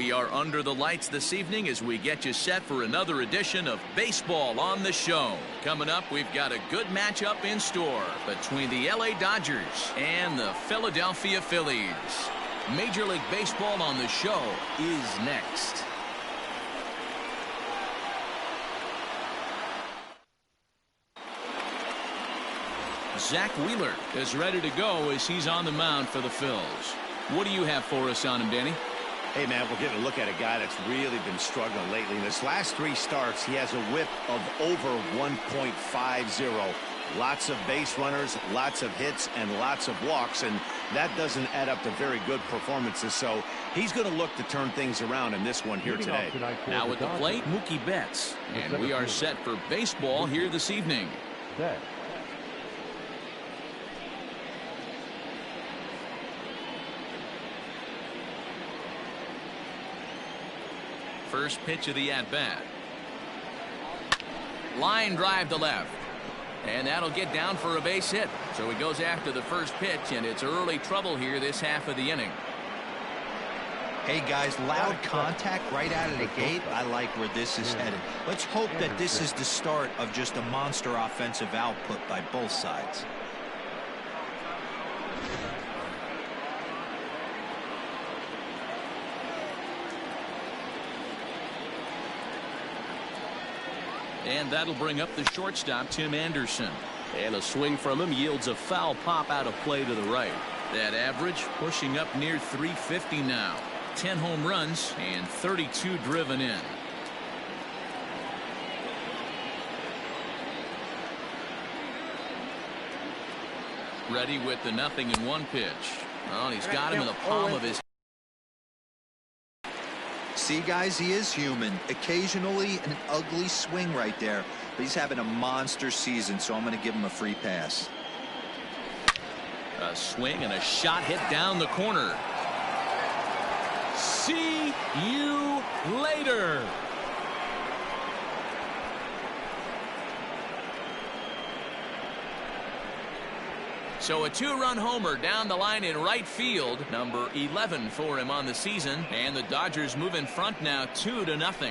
We are under the lights this evening as we get you set for another edition of Baseball on the Show. Coming up, we've got a good matchup in store between the LA Dodgers and the Philadelphia Phillies. Major League Baseball on the Show is next. Zach Wheeler is ready to go as he's on the mound for the Phils. What do you have for us on him, Danny? Hey, man, we're getting a look at a guy that's really been struggling lately. In his last 3 starts, he has a whip of over 1.50. Lots of base runners, lots of hits, and lots of walks, and that doesn't add up to very good performances. So he's going to look to turn things around in this one here today. Now at the plate, Mookie Betts. And we are set for baseball here this evening. First pitch of the at-bat. Line drive to left. And that'll get down for a base hit. So he goes after the first pitch, and it's early trouble here this half of the inning. Hey, guys, loud contact right out of the gate. I like where this is headed. Let's hope that this is the start of just a monster offensive output by both sides. And that'll bring up the shortstop, Tim Anderson. And a swing from him yields a foul pop out of play to the right. That average pushing up near 350 now. 10 home runs and 32 driven in. Ready with the 0-1 pitch. Oh, he's got him in the palm of his. See, guys, he is human. Occasionally an ugly swing right there, but he's having a monster season, so I'm going to give him a free pass. A swing and a shot hit down the corner. See you later. So a 2-run homer down the line in right field, number 11 for him on the season, and the Dodgers move in front now 2-0.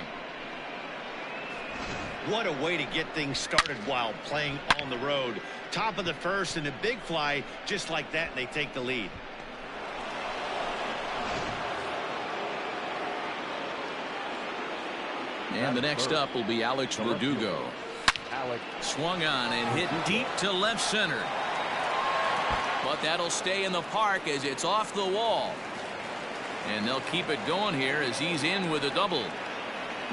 What a way to get things started while playing on the road. Top of the first and a big fly just like that, and they take the lead. And the next up will be Alex Verdugo. Swung on and hit deep to left center. But that'll stay in the park as it's off the wall. And they'll keep it going here as he's in with a double.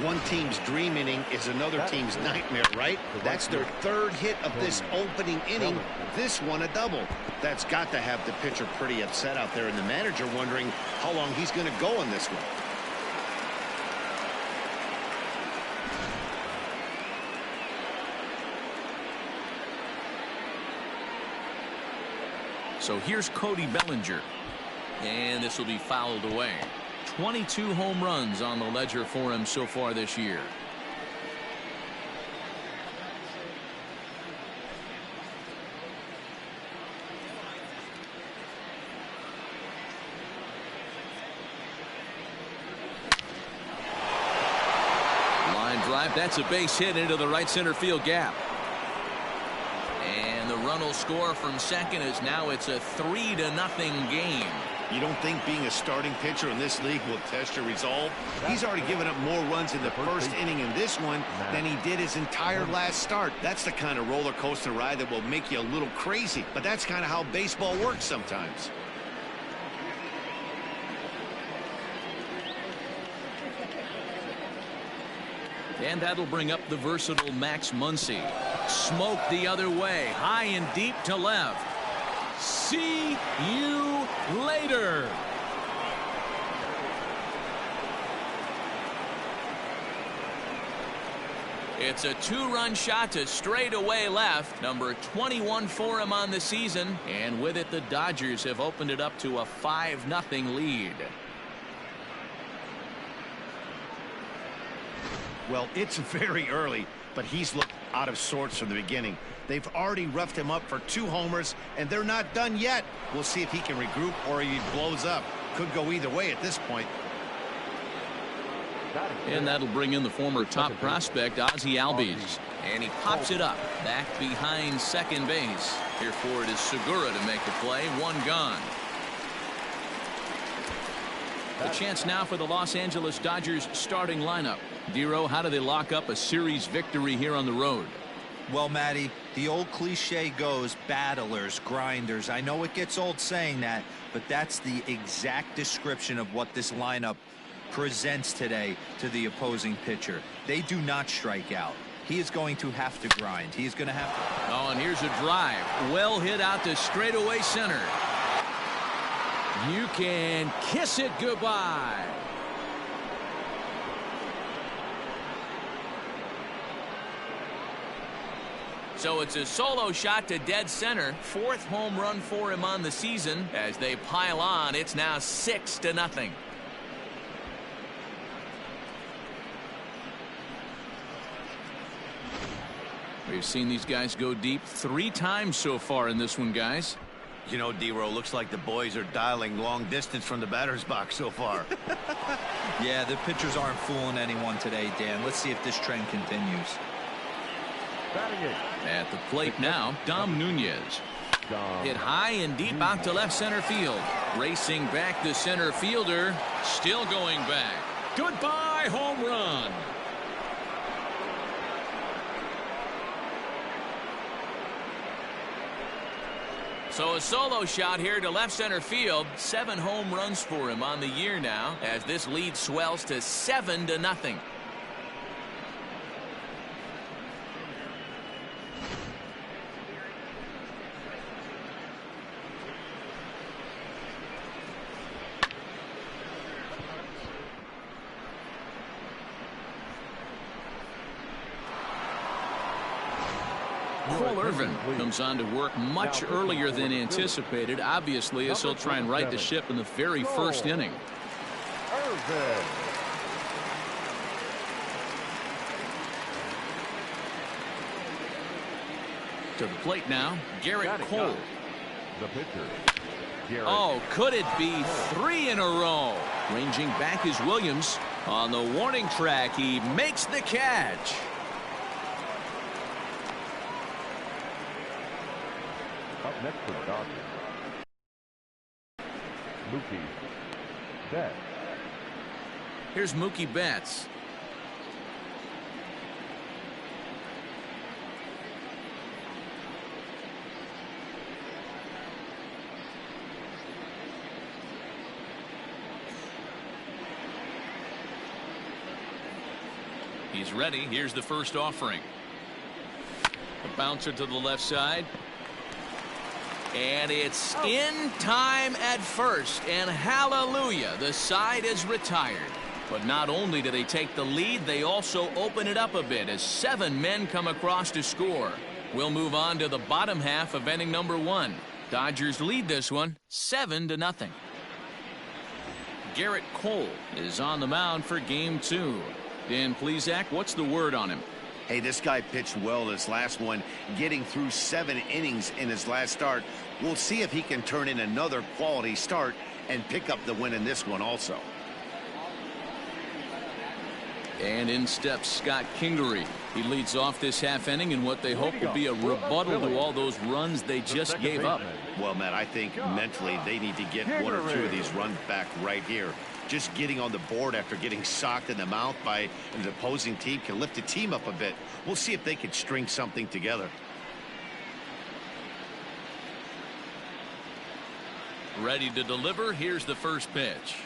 One team's dream inning is another team's nightmare, right? That's their 3rd hit of this opening inning. This one a double. That's got to have the pitcher pretty upset out there, and the manager wondering how long he's going to go on this one. So here's Cody Bellinger. And this will be fouled away. 22 home runs on the ledger for him so far this year. Line drive. That's a base hit into the right center field gap. And the run will score from second as now it's a 3-0 game. You don't think being a starting pitcher in this league will test your resolve? He's already given up more runs in the first inning in this one than he did his entire last start. That's the kind of roller coaster ride that will make you a little crazy. But that's kind of how baseball works sometimes. And that'll bring up the versatile Max Muncy. Smoke the other way. High and deep to left. See you later. It's a 2-run shot to straightaway left. Number 21 for him on the season. And with it, the Dodgers have opened it up to a 5-0 lead. Well, it's very early, but he's looked out of sorts from the beginning. They've already roughed him up for 2 homers, and they're not done yet. We'll see if he can regroup or he blows up. Could go either way at this point. And that'll bring in the former top prospect, Ozzie Albies. And he pops it up back behind second base. Here for it is Segura to make the play. One gone. A chance now for the Los Angeles Dodgers starting lineup. Dero, how do they lock up a series victory here on the road? Well, Matty, the old cliche goes battlers, grinders. I know it gets old saying that, but that's the exact description of what this lineup presents today to the opposing pitcher. They do not strike out. He is going to have to grind. He is going to have to. Oh, and here's a drive. Well hit out to straightaway center. You can kiss it goodbye. So it's a solo shot to dead center. Fourth home run for him on the season. As they pile on, it's now 6-0. We've seen these guys go deep 3 times so far in this one, guys. You know, Dero, looks like the boys are dialing long distance from the batter's box so far. Yeah, the pitchers aren't fooling anyone today, Dan. Let's see if this trend continues. At the plate now, Dom Nunez. Hit high and deep out to left center field. Racing back the center fielder. Still going back. Goodbye, home run. So a solo shot here to left center field. 7 home runs for him on the year now, as this lead swells to 7-0. Cole Irvin comes on to work much earlier than anticipated, obviously, as he'll try and right the ship in the very first inning. To the plate now, Garrett Cole. The pitcher. Oh, could it be 3 in a row? Ranging back is Williams. On the warning track, he makes the catch. Up next for the Dodgers, Mookie Betts. Here's Mookie Betts. He's ready. Here's the first offering. A bouncer to the left side. And it's in time at first, and hallelujah, the side is retired. But not only do they take the lead, they also open it up a bit as 7 men come across to score. We'll move on to the bottom half of inning number 1. Dodgers lead this one 7-0. Garrett Cole is on the mound for game 2. Dan Plesac, what's the word on him? Hey, this guy pitched well this last one, getting through 7 innings in his last start. We'll see if he can turn in another quality start and pick up the win in this one also. And in steps Scott Kingery. He leads off this half inning in what they hope will be a rebuttal to all those runs they just gave up. Well, Matt, I think mentally they need to get 1 or 2 of these runs back right here. Just getting on the board after getting socked in the mouth by the opposing team can lift the team up a bit. We'll see if they can string something together. Ready to deliver. Here's the first pitch.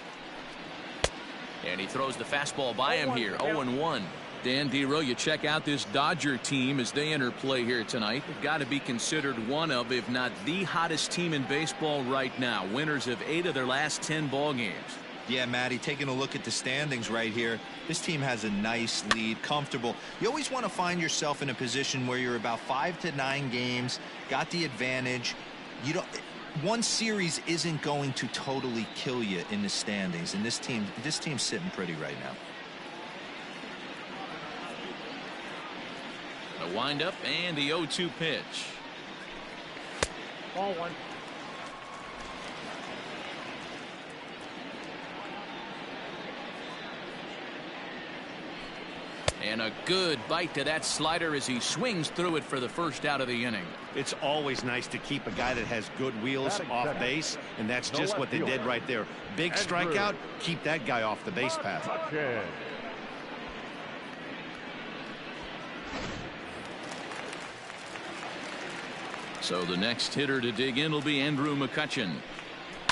And he throws the fastball by him here. 0-1. Dan Dero, you check out this Dodger team as they enter play here tonight. They've got to be considered one of, if not the hottest team in baseball right now. Winners of 8 of their last 10 ball games. Yeah, Matty, taking a look at the standings right here, this team has a nice lead, comfortable. You always want to find yourself in a position where you're about 5 to 9 games, got the advantage. You don't. One series isn't going to totally kill you in the standings, and this team's sitting pretty right now. A windup and the 0-2 pitch. Ball 1. And a good bite to that slider as he swings through it for the first out of the inning. It's always nice to keep a guy that has good wheels off base, and that's just what they did right there. Big strikeout, keep that guy off the base path. So the next hitter to dig in will be Andrew McCutchen,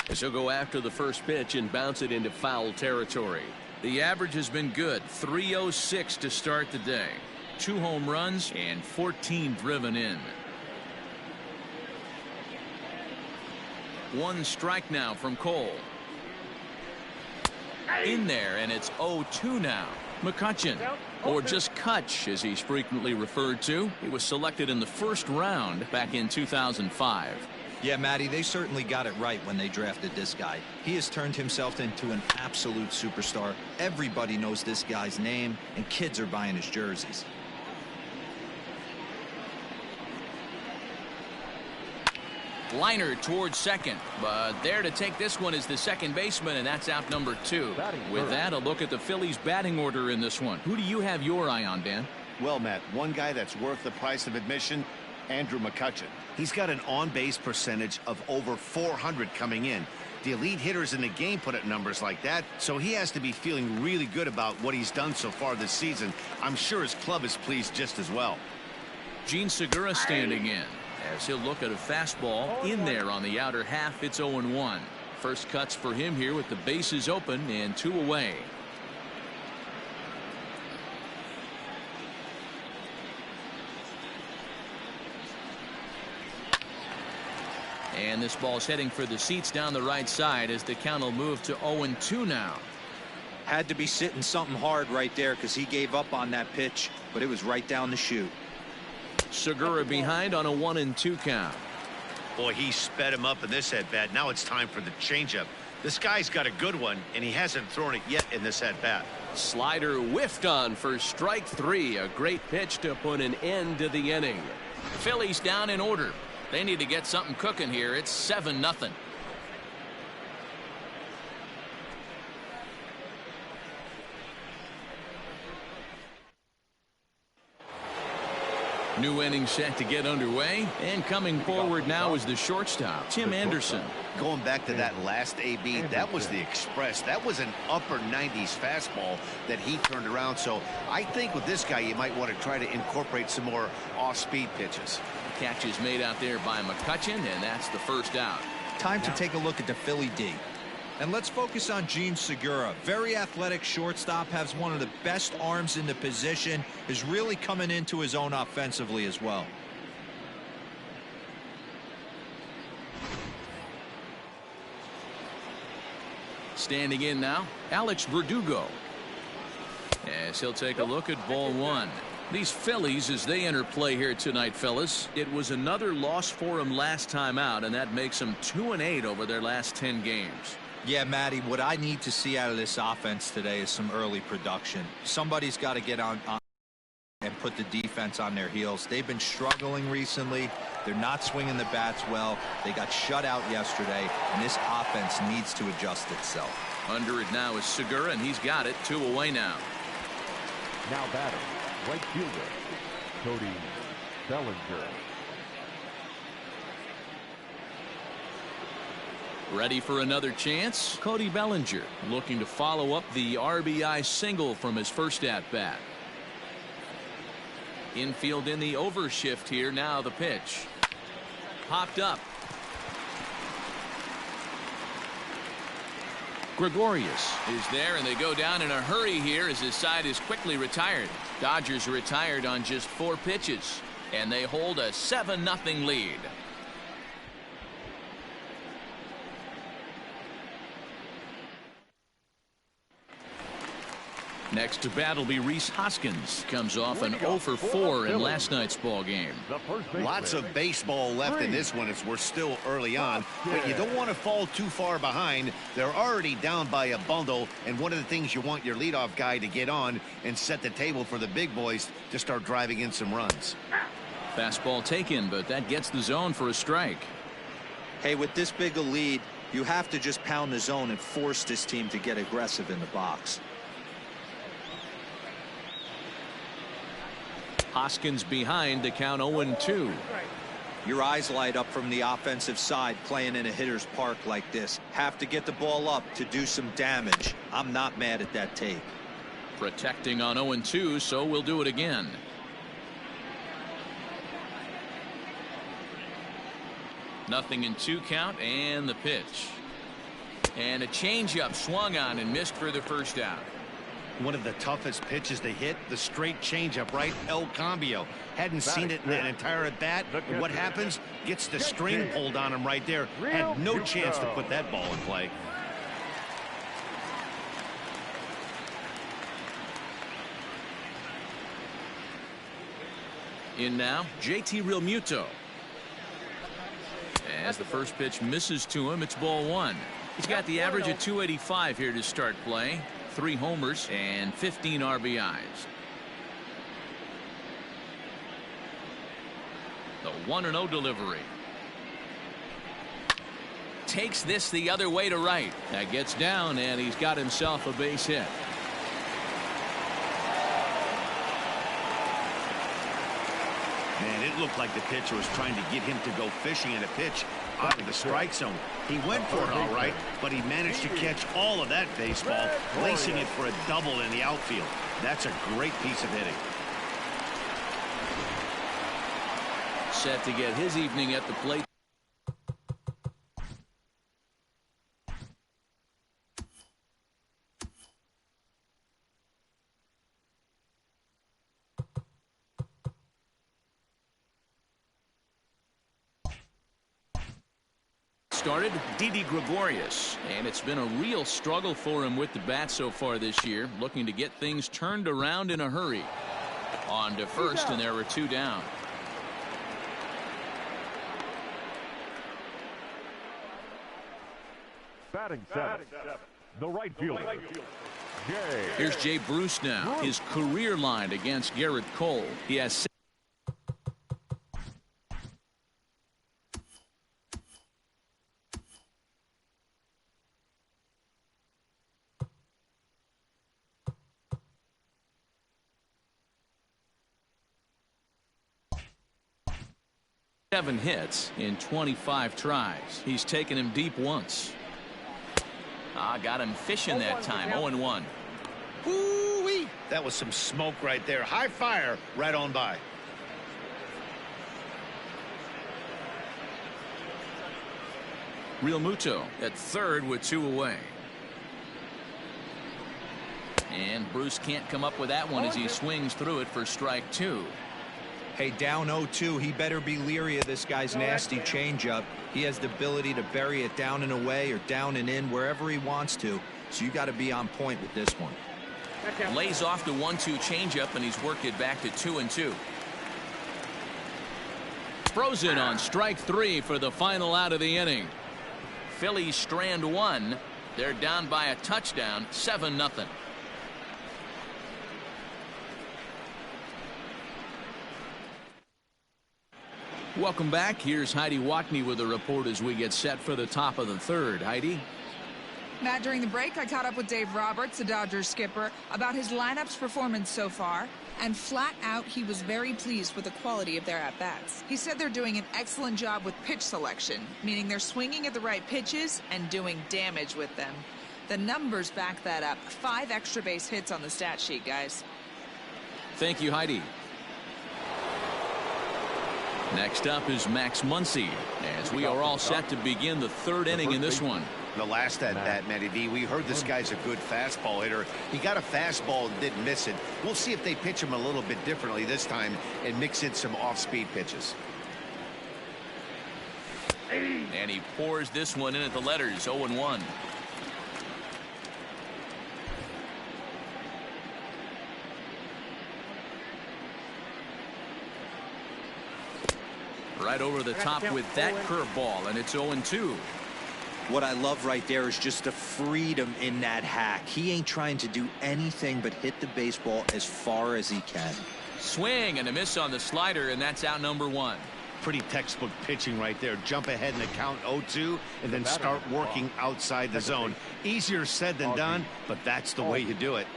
as he'll go after the first pitch and bounce it into foul territory. The average has been good, 306 to start the day. 2 home runs and 14 driven in. 1 strike now from Cole. In there, and it's 0-2 now. McCutchen, or just Kutch as he's frequently referred to. He was selected in the first round back in 2005. Yeah, Matty, they certainly got it right when they drafted this guy. He has turned himself into an absolute superstar. Everybody knows this guy's name, and kids are buying his jerseys. Liner towards second, but there to take this one is the second baseman, and that's out number 2. With that, a look at the Phillies batting order in this one. Who do you have your eye on, Dan? Well, Matt, one guy that's worth the price of admission, Andrew McCutchen. He's got an on-base percentage of over 400 coming in. The elite hitters in the game put up numbers like that, so he has to be feeling really good about what he's done so far this season. I'm sure his club is pleased just as well. Gene Segura standing in, as he'll look at a fastball in there on the outer half. It's 0-1. First cuts for him here with the bases open and 2 away. And this ball's heading for the seats down the right side as the count will move to 0-2 now. Had to be sitting something hard right there because he gave up on that pitch, but it was right down the chute. Segura behind on a 1-2 count. Boy, he sped him up in this at-bat. Now it's time for the changeup. This guy's got a good one, and he hasn't thrown it yet in this at-bat. Slider whiffed on for strike 3. A great pitch to put an end to the inning. Phillies down in order. They need to get something cooking here. It's 7-0. New inning set to get underway, and coming forward now is the shortstop, Tim Anderson. Going back to that last AB, that was the express. That was an upper 90s fastball that he turned around. So I think with this guy, you might want to try to incorporate some more off-speed pitches. Catch is made out there by McCutchen, and that's the first out. Time to take a look at the Philly D. And let's focus on Gene Segura. Very athletic shortstop, has one of the best arms in the position, is really coming into his own offensively as well. Standing in now, Alex Verdugo. As he'll take a look at ball 1. These Phillies, as they enter play here tonight, fellas, it was another loss for them last time out, and that makes them 2-8 over their last 10 games. Yeah, Matty, what I need to see out of this offense today is some early production. Somebody's got to get on and put the defense on their heels. They've been struggling recently. They're not swinging the bats well. They got shut out yesterday, and this offense needs to adjust itself. Under it now is Segura, and he's got it. 2 away now. Now batter, right fielder, Cody Bellinger. Ready for another chance? Cody Bellinger looking to follow up the RBI single from his first at-bat. Infield in the overshift here. Now the pitch. Popped up. Gregorius is there, and they go down in a hurry here as his side is quickly retired. Dodgers retired on just 4 pitches, and they hold a 7-0 lead. Next to bat will be Rhys Hoskins. Comes off an 0-for-4 in last night's ball game. Lots of baseball left in this one as we're still early on, but you don't want to fall too far behind. They're already down by a bundle, and one of the things you want your leadoff guy to get on and set the table for the big boys to start driving in some runs. Fastball taken, but that gets the zone for a strike. Hey, with this big a lead, you have to just pound the zone and force this team to get aggressive in the box. Hoskins behind to count 0-2. Your eyes light up from the offensive side playing in a hitter's park like this. Have to get the ball up to do some damage. I'm not mad at that take. Protecting on 0-2, so we'll do it again. Nothing in 2 count, and the pitch. And a changeup swung on and missed for the first out. One of the toughest pitches to hit, the straight changeup, right? El Cambio. Hadn't seen it in that entire at bat. And what happens? Gets the string pulled on him right there. Had no chance to put that ball in play. In now, JT Realmuto. As the first pitch misses to him, it's ball 1. He's got the average of 285 here to start play. 3 homers and 15 RBIs. The 1-0 delivery. Takes this the other way to right. That gets down, and he's got himself a base hit. Man, it looked like the pitcher was trying to get him to go fishing in a pitch out of the strike zone. He went for it all right, but he managed to catch all of that baseball, placing it for a double in the outfield. That's a great piece of hitting. Set to get his evening at the plate. Started Didi Gregorius, and it's been a real struggle for him with the bat so far this year, looking to get things turned around in a hurry. On to first, and there were 2 down. Batting 7, the right fielder, Jay. Here's Jay Bruce now. His career line against Garrett Cole. He has 7 hits in 25 tries. He's taken him deep once. Got him fishing that time. 0-1. Woo-wee. That was some smoke right there. High fire right on by. Realmuto at third with 2 away. And Bruce can't come up with that one as he swings through it for strike 2. Hey, down 0-2, he better be leery of this guy's nasty changeup. He has the ability to bury it down and away or down and in wherever he wants to. So you got to be on point with this one. Lays off the 1-2 changeup, and he's worked it back to 2-2. Frozen on strike 3 for the final out of the inning. Phillies strand 1. They're down by a touchdown, 7-0. Welcome back. Here's Heidi Watney with a report as we get set for the top of the third. Heidi? Matt, during the break, I caught up with Dave Roberts, the Dodgers skipper, about his lineup's performance so far. And flat out, he was very pleased with the quality of their at-bats. He said they're doing an excellent job with pitch selection, meaning they're swinging at the right pitches and doing damage with them. The numbers back that up. 5 extra base hits on the stat sheet, guys. Thank you, Heidi. Next up is Max Muncy, as we are all set to begin the third inning in this one. The last at bat, Matty V, we heard this guy's a good fastball hitter. He got a fastball and didn't miss it. We'll see if they pitch him a little bit differently this time and mix in some off-speed pitches. And he pours this one in at the letters, 0-1. Right over the top with that curveball, and it's 0-2. What I love right there is just the freedom in that hack. He ain't trying to do anything but hit the baseball as far as he can. Swing and a miss on the slider, and that's out number 1. Pretty textbook pitching right there. Jump ahead in the count 0-2 and then start working outside the zone. Easier said than done, but that's the way you do it.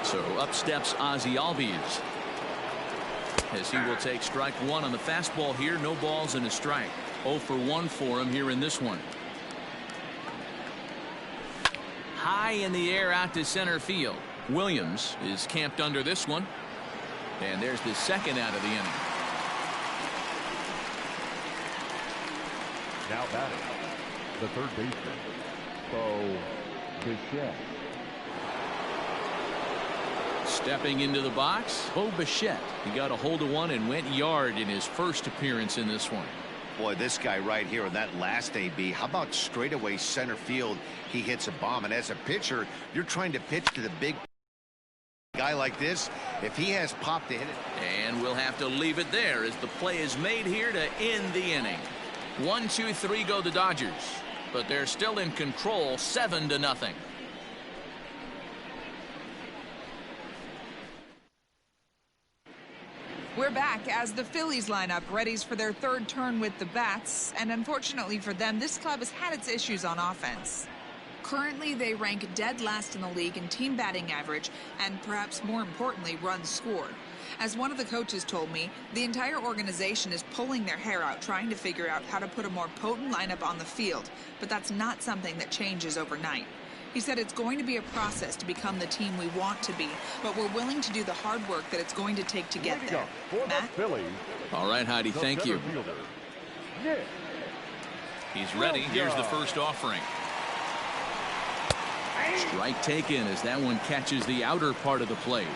So up steps Ozzie Albies, as he will take strike one on the fastball here. No balls and a strike. 0 for 1 for him here in this one. High in the air out to center field. Williams is camped under this one. And there's the second out of the inning. Now batting, the third baseman, Bo Bichette. Stepping into the box, Bo Bichette. He got a hold of one and went yard in his first appearance in this one. Boy, this guy right here in that last AB, how about straightaway center field? He hits a bomb, and as a pitcher, you're trying to pitch to the big guy like this. If he has pop to hit it. And we'll have to leave it there as the play is made here to end the inning. 1, 2, 3 go the Dodgers, but they're still in control 7-0. We're back as the Phillies lineup readies for their third turn with the bats, and unfortunately for them, this club has had its issues on offense. Currently, they rank dead last in the league in team batting average and, perhaps more importantly, runs scored. As one of the coaches told me, the entire organization is pulling their hair out trying to figure out how to put a more potent lineup on the field, but that's not something that changes overnight. He said it's going to be a process to become the team we want to be, but we're willing to do the hard work that it's going to take to get there. Matt? All right, Heidi, thank you. He's ready. Here's the first offering. Strike taken as that one catches the outer part of the plate.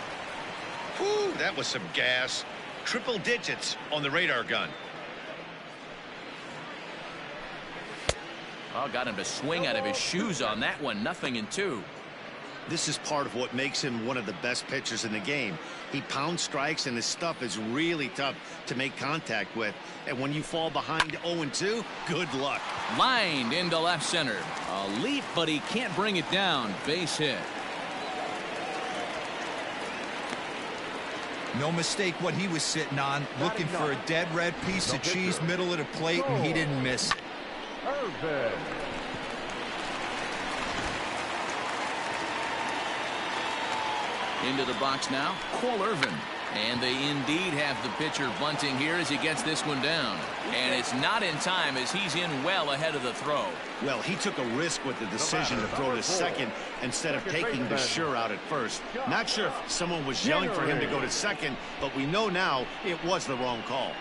Whew, that was some gas. Triple digits on the radar gun. Oh, got him to swing out of his shoes on that one. 0-2. This is part of what makes him one of the best pitchers in the game. He pounds strikes, and his stuff is really tough to make contact with. And when you fall behind 0-2, good luck. Lined into left center. A leap, but he can't bring it down. Base hit. No mistake what he was sitting on, looking for a dead red piece of cheese middle of the plate, and he didn't miss it. Irvin. Into the box now, Cole Irvin. And they indeed have the pitcher bunting here as he gets this one down. And it's not in time as he's in well ahead of the throw. Well, he took a risk with the decision to throw to second instead of taking the sure out at first. Not sure if someone was yelling for him to go to second, but we know now it was the wrong call.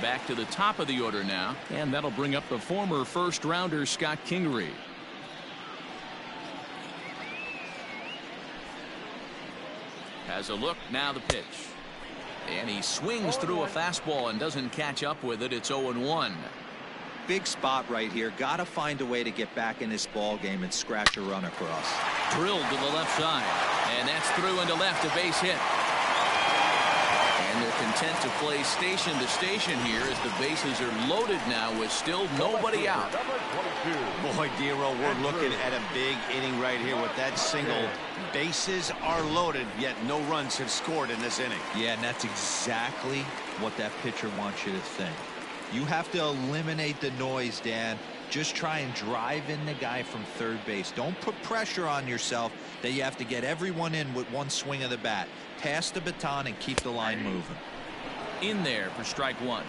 Back to the top of the order now, and that'll bring up the former first-rounder Scott Kingery. Has a look, now the pitch. And he swings through a fastball and doesn't catch up with it. It's 0-1. Big spot right here. Got to find a way to get back in this ball game and scratch a run across. Drilled to the left side, and that's through into left, a base hit. And they're content to play station to station here as the bases are loaded now with still nobody out. Boy, Dero, we're looking at a big inning right here with that single. Bases are loaded, yet no runs have scored in this inning. Yeah, and that's exactly what that pitcher wants you to think. You have to eliminate the noise, Dan. Just try and drive in the guy from third base. Don't put pressure on yourself that you have to get everyone in with one swing of the bat. Pass the baton and keep the line moving. In there for strike one.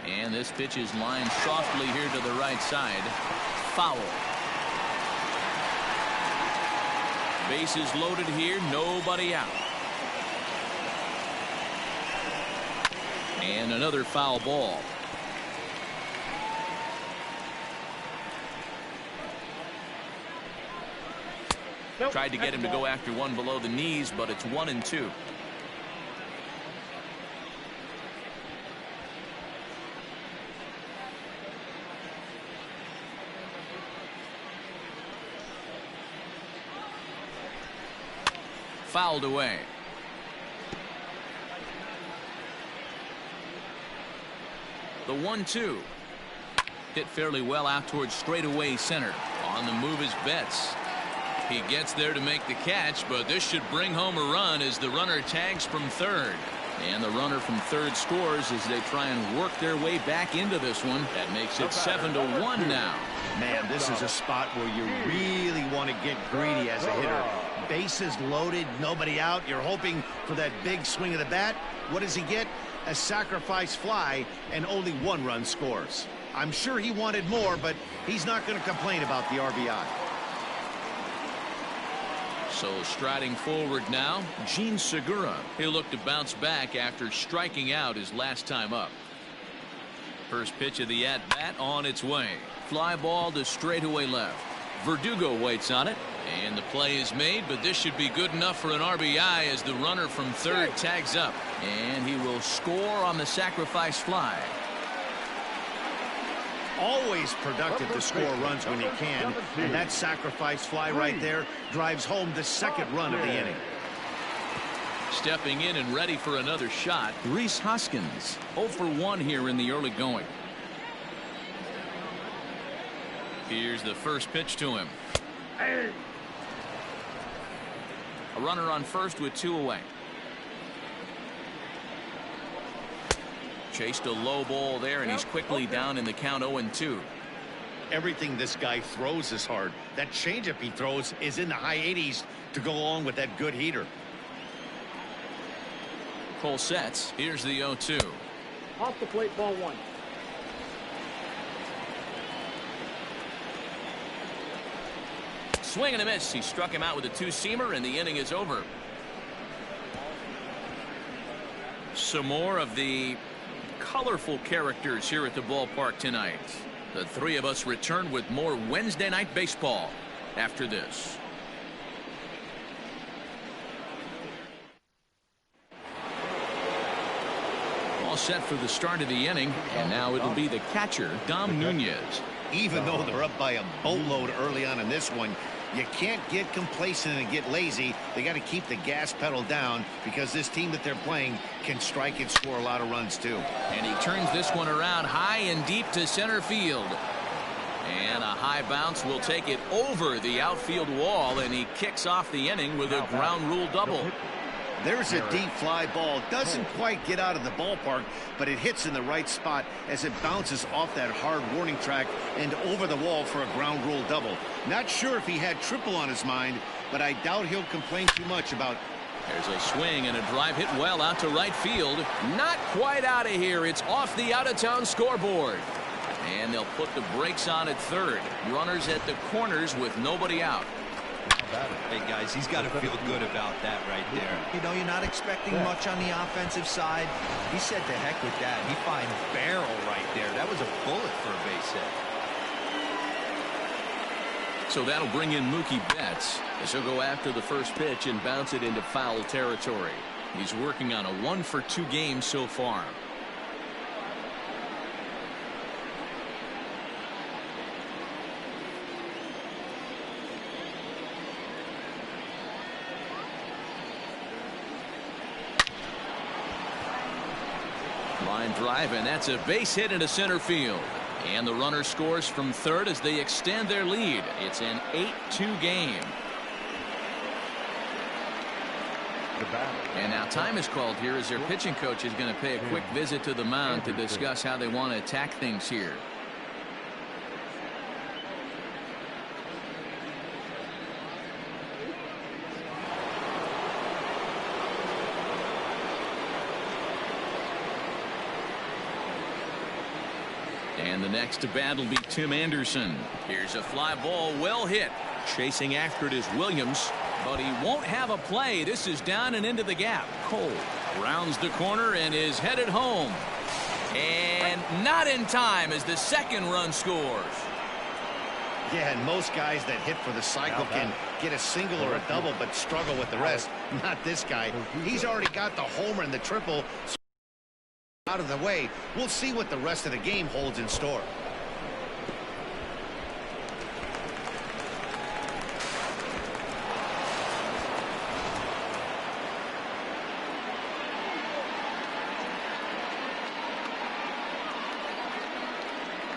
And this pitch is lined softly here to the right side. Foul. Bases loaded here, nobody out. And another foul ball. Tried to get him to go after one below the knees, but it's 1-2. Fouled away. The 1-2 hit fairly well out towards straightaway center. On the move is Betts. He gets there to make the catch, but this should bring home a run as the runner tags from third. And the runner from third scores as they try and work their way back into this one. That makes it 7-1 now. Man, this is a spot where you really want to get greedy as a hitter. Bases loaded, nobody out. You're hoping for that big swing of the bat. What does he get? A sacrifice fly, and only 1 run scores. I'm sure he wanted more, but he's not going to complain about the RBI. So striding forward now, Gene Segura. He'll look to bounce back after striking out his last time up. First pitch of the at-bat on its way. Fly ball to straightaway left. Verdugo waits on it, and the play is made, but this should be good enough for an RBI as the runner from third tags up, and he will score on the sacrifice fly. Always productive to score runs when you can, and that sacrifice fly right there drives home the second run of the inning. Stepping in and ready for another shot, Rhys Hoskins. 0 for 1 here in the early going. Here's the first pitch to him. A runner on first with 2 away. Chased a low ball there, and he's quickly down in the count 0-2. Everything this guy throws is hard. That changeup he throws is in the high 80s to go along with that good heater. Cole sets. Here's the 0-2. Off the plate, ball 1. Swing and a miss. He struck him out with a 2-seamer, and the inning is over. Some more of the colorful characters here at the ballpark tonight. The 3 of us return with more Wednesday night baseball after this. All set for the start of the inning, and now it'll be the catcher, Dom Nunez. Even though they're up by a boatload early on in this one, you can't get complacent and get lazy. They got to keep the gas pedal down because this team that they're playing can strike and score a lot of runs too. And he turns this one around high and deep to center field. And a high bounce will take it over the outfield wall, and he kicks off the inning with a ground rule double. There's a deep fly ball. Doesn't quite get out of the ballpark, but it hits in the right spot as it bounces off that hard warning track and over the wall for a ground rule double. Not sure if he had triple on his mind, but I doubt he'll complain too much about. There's a swing and a drive hit well out to right field. Not quite out of here. It's off the out-of-town scoreboard. And they'll put the brakes on at third. Runners at the corners with nobody out. Hey, guys, he's got to feel good about that right there. You know, you're not expecting much on the offensive side. He said to heck with that. He finds barrel right there. That was a bullet for a base hit. So that'll bring in Mookie Betts as he'll go after the first pitch and bounce it into foul territory. He's working on a 1 for 2 game so far. Line drive, and that's a base hit into center field. And the runner scores from third as they extend their lead. It's an 8-2 game. And now time is called here as their pitching coach is going to pay a quick visit to the mound to discuss how they want to attack things here. And the next to bat will be Tim Anderson. Here's a fly ball well hit. Chasing after it is Williams, but he won't have a play. This is down and into the gap. Cole rounds the corner and is headed home. And not in time as the second run scores. Yeah, and most guys that hit for the cycle can get a single or a double but struggle with the rest. Not this guy. He's already got the homer and the triple out of the way. We'll see what the rest of the game holds in store.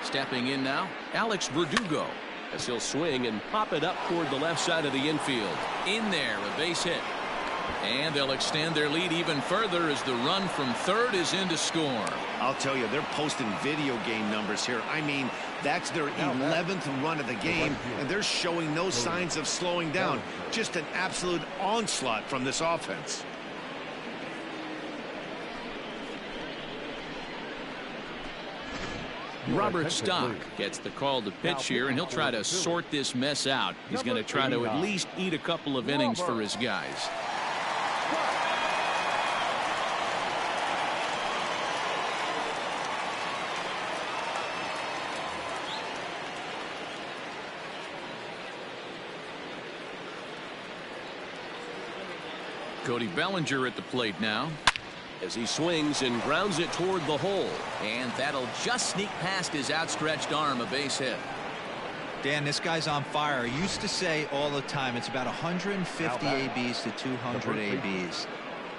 Stepping in now, Alex Verdugo, as he'll swing and pop it up toward the left side of the infield. In there, a base hit. And they'll extend their lead even further as the run from third is in to score. I'll tell you, they're posting video game numbers here. I mean, that's their 11th run of the game, and they're showing no signs of slowing down. Just an absolute onslaught from this offense. Robert Stock gets the call to pitch here, and he'll try to sort this mess out. He's going to try to at least eat a couple of innings for his guys. Cody Bellinger at the plate now, as he swings and grounds it toward the hole. And that'll just sneak past his outstretched arm, a base hit. Dan, this guy's on fire. I used to say all the time it's about 150 ABs to 200 ABs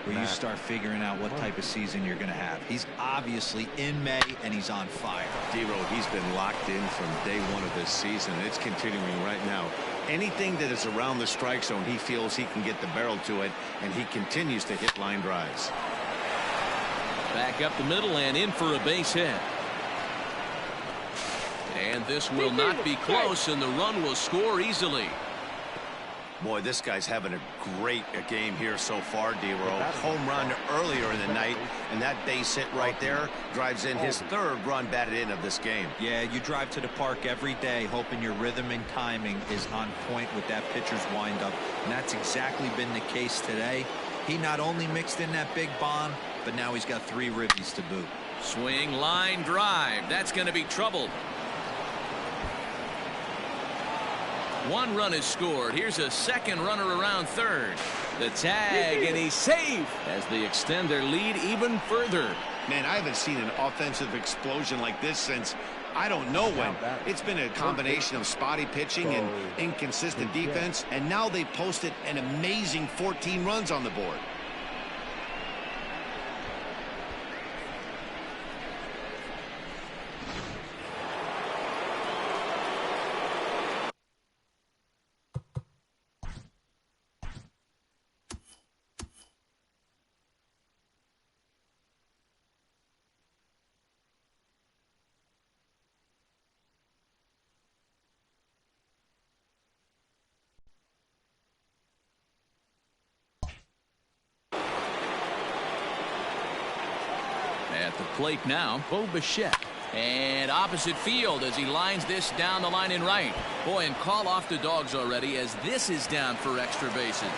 where you start figuring out what type of season you're going to have. He's obviously in May, and he's on fire. D-Road, he's been locked in from day one of this season. It's continuing right now. Anything that is around the strike zone, he feels he can get the barrel to it, and he continues to hit line drives. Back up the middle and in for a base hit. And this will not be close, and the run will score easily. Boy, this guy's having a great game here so far, D-Row. Home run earlier in the night, and that base hit right there drives in his third run batted in of this game. Yeah, you drive to the park every day hoping your rhythm and timing is on point with that pitcher's windup, and that's exactly been the case today. He not only mixed in that big bomb, but now he's got 3 ribbies to boot. Swing, line, drive. That's going to be trouble. 1 run is scored. Here's a second runner around third. The tag, and he's safe as they extend their lead even further. Man, I haven't seen an offensive explosion like this since I don't know when. It's been a combination of spotty pitching and inconsistent defense, and now they posted an amazing 14 runs on the board. At the plate now, Bo Bichette. And opposite field as he lines this down the line in right. Boy, and call off the dogs already as this is down for extra bases.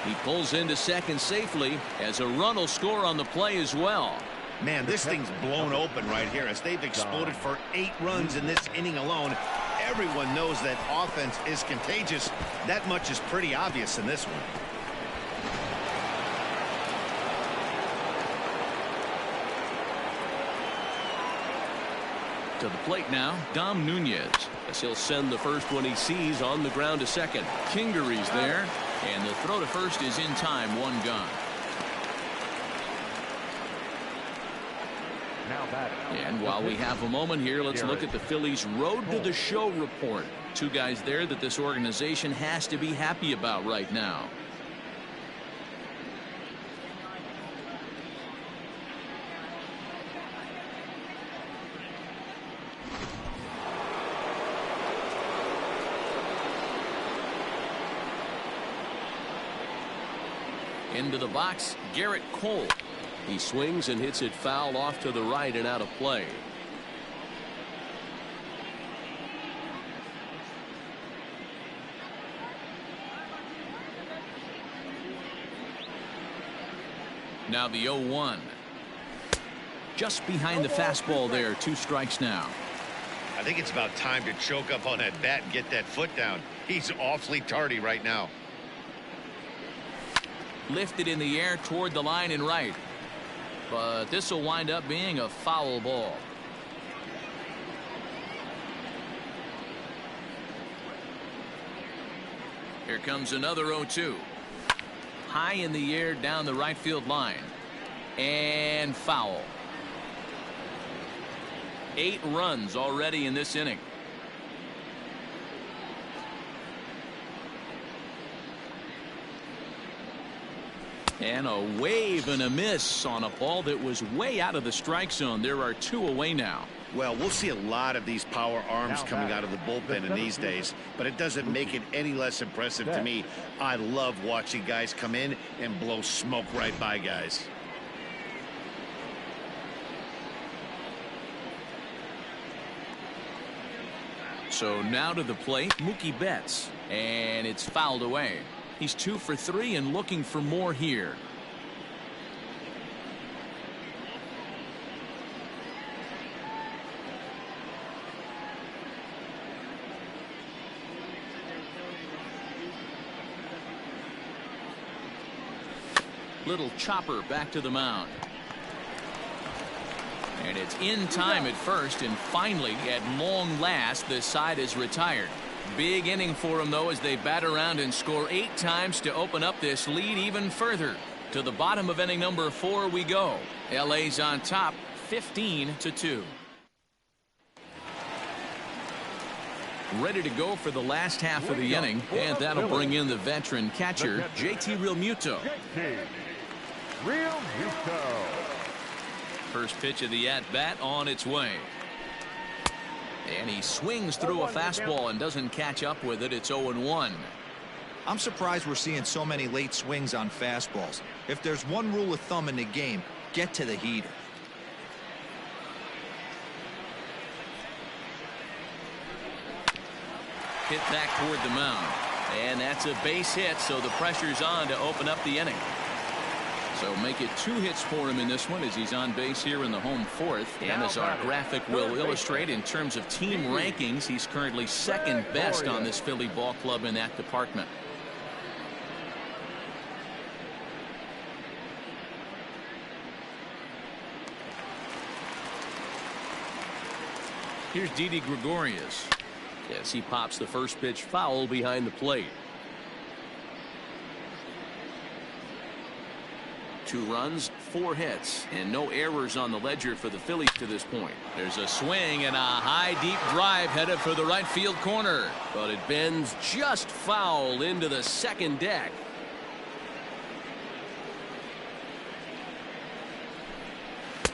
He pulls into second safely as a run will score on the play as well. Man, this thing's blown open right here as they've exploded for 8 runs in this inning alone. Everyone knows that offense is contagious. That much is pretty obvious in this one. To the plate now, Dom Nunez, as he'll send the first one he sees on the ground to second. Kingery's there, and the throw to first is in time, 1 gone. And while we have a moment here, let's look at the Phillies' road to the show report. 2 guys there that this organization has to be happy about right now. Into the box, Garrett Cole. He swings and hits it foul off to the right and out of play. Now the 0-1. Just behind the fastball there, 2 strikes now. I think it's about time to choke up on that bat and get that foot down. He's awfully tardy right now. Lifted in the air toward the line and right. But this will wind up being a foul ball. Here comes another 0-2. High in the air down the right field line. And foul. 8 runs already in this inning. And a wave and a miss on a ball that was way out of the strike zone. There are 2 away now. Well, we'll see a lot of these power arms coming out of the bullpen in these days, but it doesn't make it any less impressive to me. I love watching guys come in and blow smoke right by guys. So now to the plate, Mookie Betts, and it's fouled away. He's 2 for 3 and looking for more here. Little chopper back to the mound. And it's in time at first, and finally, at long last, the side is retired. Big inning for him, though, as they bat around and score 8 times to open up this lead even further. To the bottom of inning number 4 we go. LA's on top, 15-2. Ready to go for the last half of the inning, and that'll bring in the veteran catcher, JT Realmuto. First pitch of the at-bat on its way. And he swings through a fastball and doesn't catch up with it. It's 0-1. I'm surprised we're seeing so many late swings on fastballs. If there's one rule of thumb in the game, get to the heater. Hit back toward the mound. And that's a base hit, so the pressure's on to open up the inning. So make it 2 hits for him in this one as he's on base here in the home 4th. And as our graphic will illustrate, in terms of team rankings, he's currently 2nd best on this Philly ball club in that department. Here's Didi Gregorius. Yes, he pops the first pitch foul behind the plate. 2 runs, 4 hits, and no errors on the ledger for the Phillies to this point. There's a swing and a high deep drive headed for the right field corner, but it bends just foul into the second deck.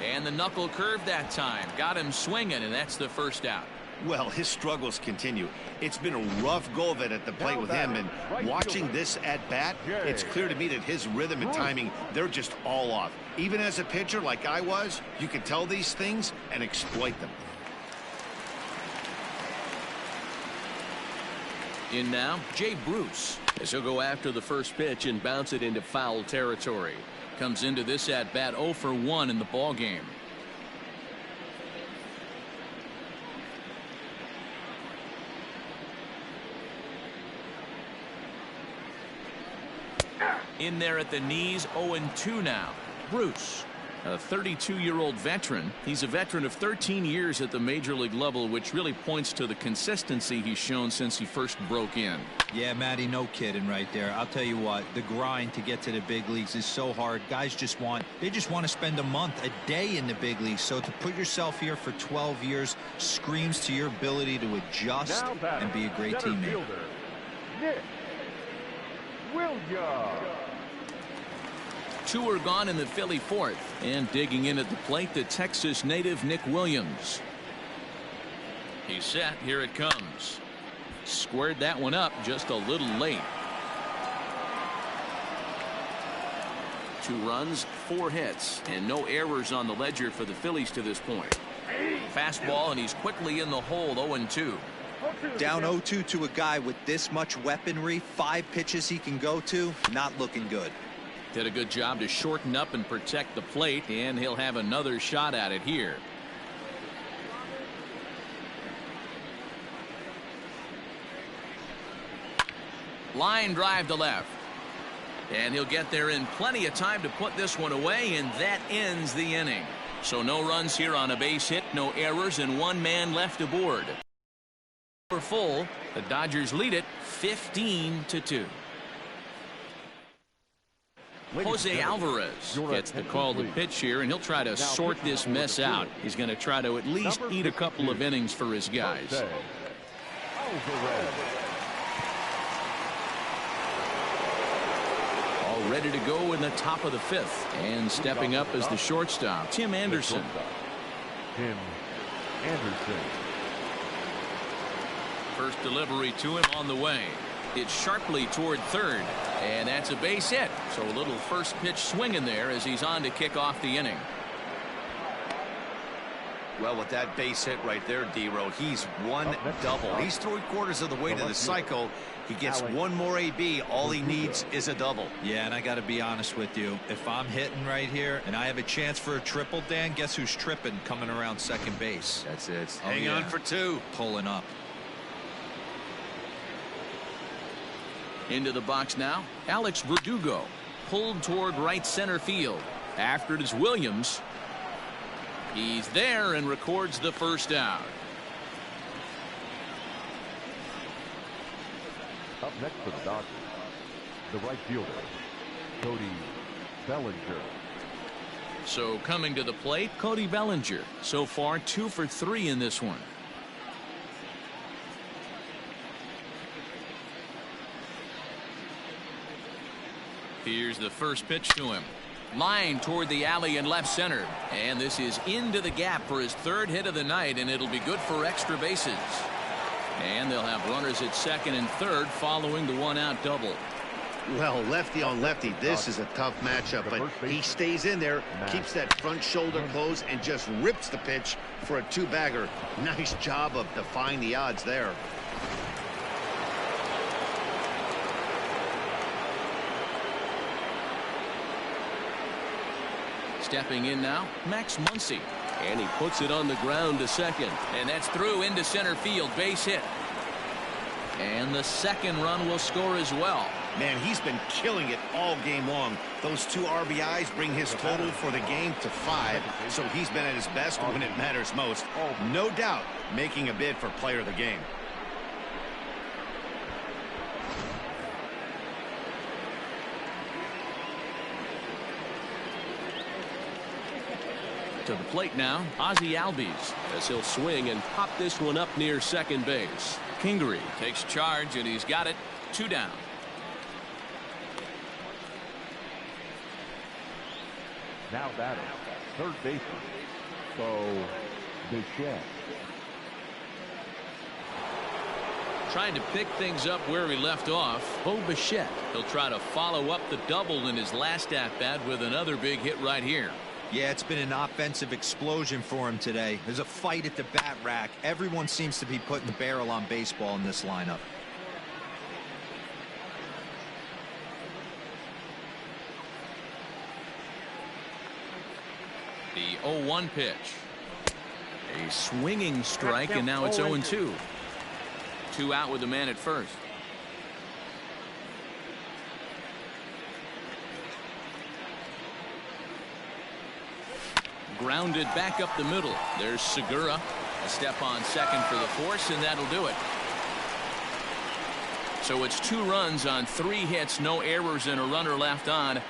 And the knuckle curve that time got him swinging, and that's the first out. Well, his struggles continue. It's been a rough go of it at the plate with him, and watching this at bat, it's clear to me that his rhythm and timing, they're just all off. Even as a pitcher like I was, you can tell these things and exploit them. In now, Jay Bruce, as he'll go after the first pitch and bounce it into foul territory. Comes into this at bat 0 for 1 in the ball game. In there at the knees, 0-2 now. Bruce, a 32-year-old veteran. He's a veteran of 13 years at the major league level, which really points to the consistency he's shown since he first broke in. Yeah, Matty, no kidding right there. I'll tell you what, the grind to get to the big leagues is so hard. Guys just want to spend a month, a day in the big leagues. So to put yourself here for 12 years screams to your ability to adjust and be a great teammate. Nick Williams. 2 are gone in the Philly 4th, and digging in at the plate, the Texas native Nick Williams. He's set. Here it comes. Squared that one up just a little late. 2 runs, 4 hits, and no errors on the ledger for the Phillies to this point. Fastball, and he's quickly in the hole. 0-2. Down 0-2 to a guy with this much weaponry, 5 pitches he can go to, not looking good. Did a good job to shorten up and protect the plate, and he'll have another shot at it here. Line drive to left. And he'll get there in plenty of time to put this one away, and that ends the inning. So no runs here on a base hit, no errors, and 1 man left aboard. For full, the Dodgers lead it 15-2. Jose Alvarez gets the call to pitch here, and he'll try to sort this mess out. He's going to try to at least eat a couple of innings for his guys. ready to go in the top of the 5th. And stepping up as the shortstop, Tim Anderson. Tim Anderson. First delivery to him on the way. It's sharply toward third, and that's a base hit. So a little first pitch swing in there as he's on to kick off the inning. Well, with that base hit right there, D-Row, he's one double. He's 3/4 of the way to the cycle. He gets one more AB. All he needs is a double. Yeah, and I got to be honest with you. If I'm hitting right here and I have a chance for a triple, Dan, guess who's tripping coming around second base? That's it. Oh, Hang on for 2. Pulling up. Into the box now, Alex Verdugo, pulled toward right center field. After it is Williams. He's there and records the first out. Up next for the Dodgers, the right fielder, Cody Bellinger. So coming to the plate, Cody Bellinger. So far 2 for 3 in this one. Here's the first pitch to him. Line toward the alley in left center. And this is into the gap for his 3rd hit of the night, and it'll be good for extra bases. And they'll have runners at second and third following the 1-out double. Well, lefty on lefty, this is a tough matchup, but he stays in there, keeps that front shoulder closed, and just rips the pitch for a 2-bagger. Nice job of defying the odds there. Stepping in now, Max Muncy. And he puts it on the ground to second. And that's through into center field, base hit. And the second run will score as well. Man, he's been killing it all game long. Those 2 RBIs bring his total for the game to 5, so he's been at his best when it matters most. No doubt making a bid for player of the game. To the plate now, Ozzie Albies, as he'll swing and pop this one up near second base. Kingery takes charge, and he's got it. 2 down. Now batting, third baseman, Bo Bichette. Trying to pick things up where he left off, Bo Bichette. He'll try to follow up the double in his last at-bat with another big hit right here. Yeah, it's been an offensive explosion for him today. There's a fight at the bat rack. Everyone seems to be putting the barrel on baseball in this lineup. The 0-1 pitch. A swinging strike, and now it's 0-2. 2 out with the man at first. Grounded back up the middle. There's Segura. A step on second for the force, and that'll do it. So it's 2 runs on 3 hits, no errors, and a runner left on.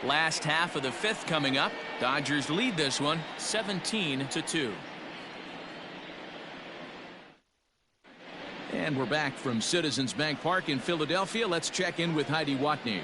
Last half of the 5th coming up. Dodgers lead this one 17-2. And we're back from Citizens Bank Park in Philadelphia. Let's check in with Heidi Watney.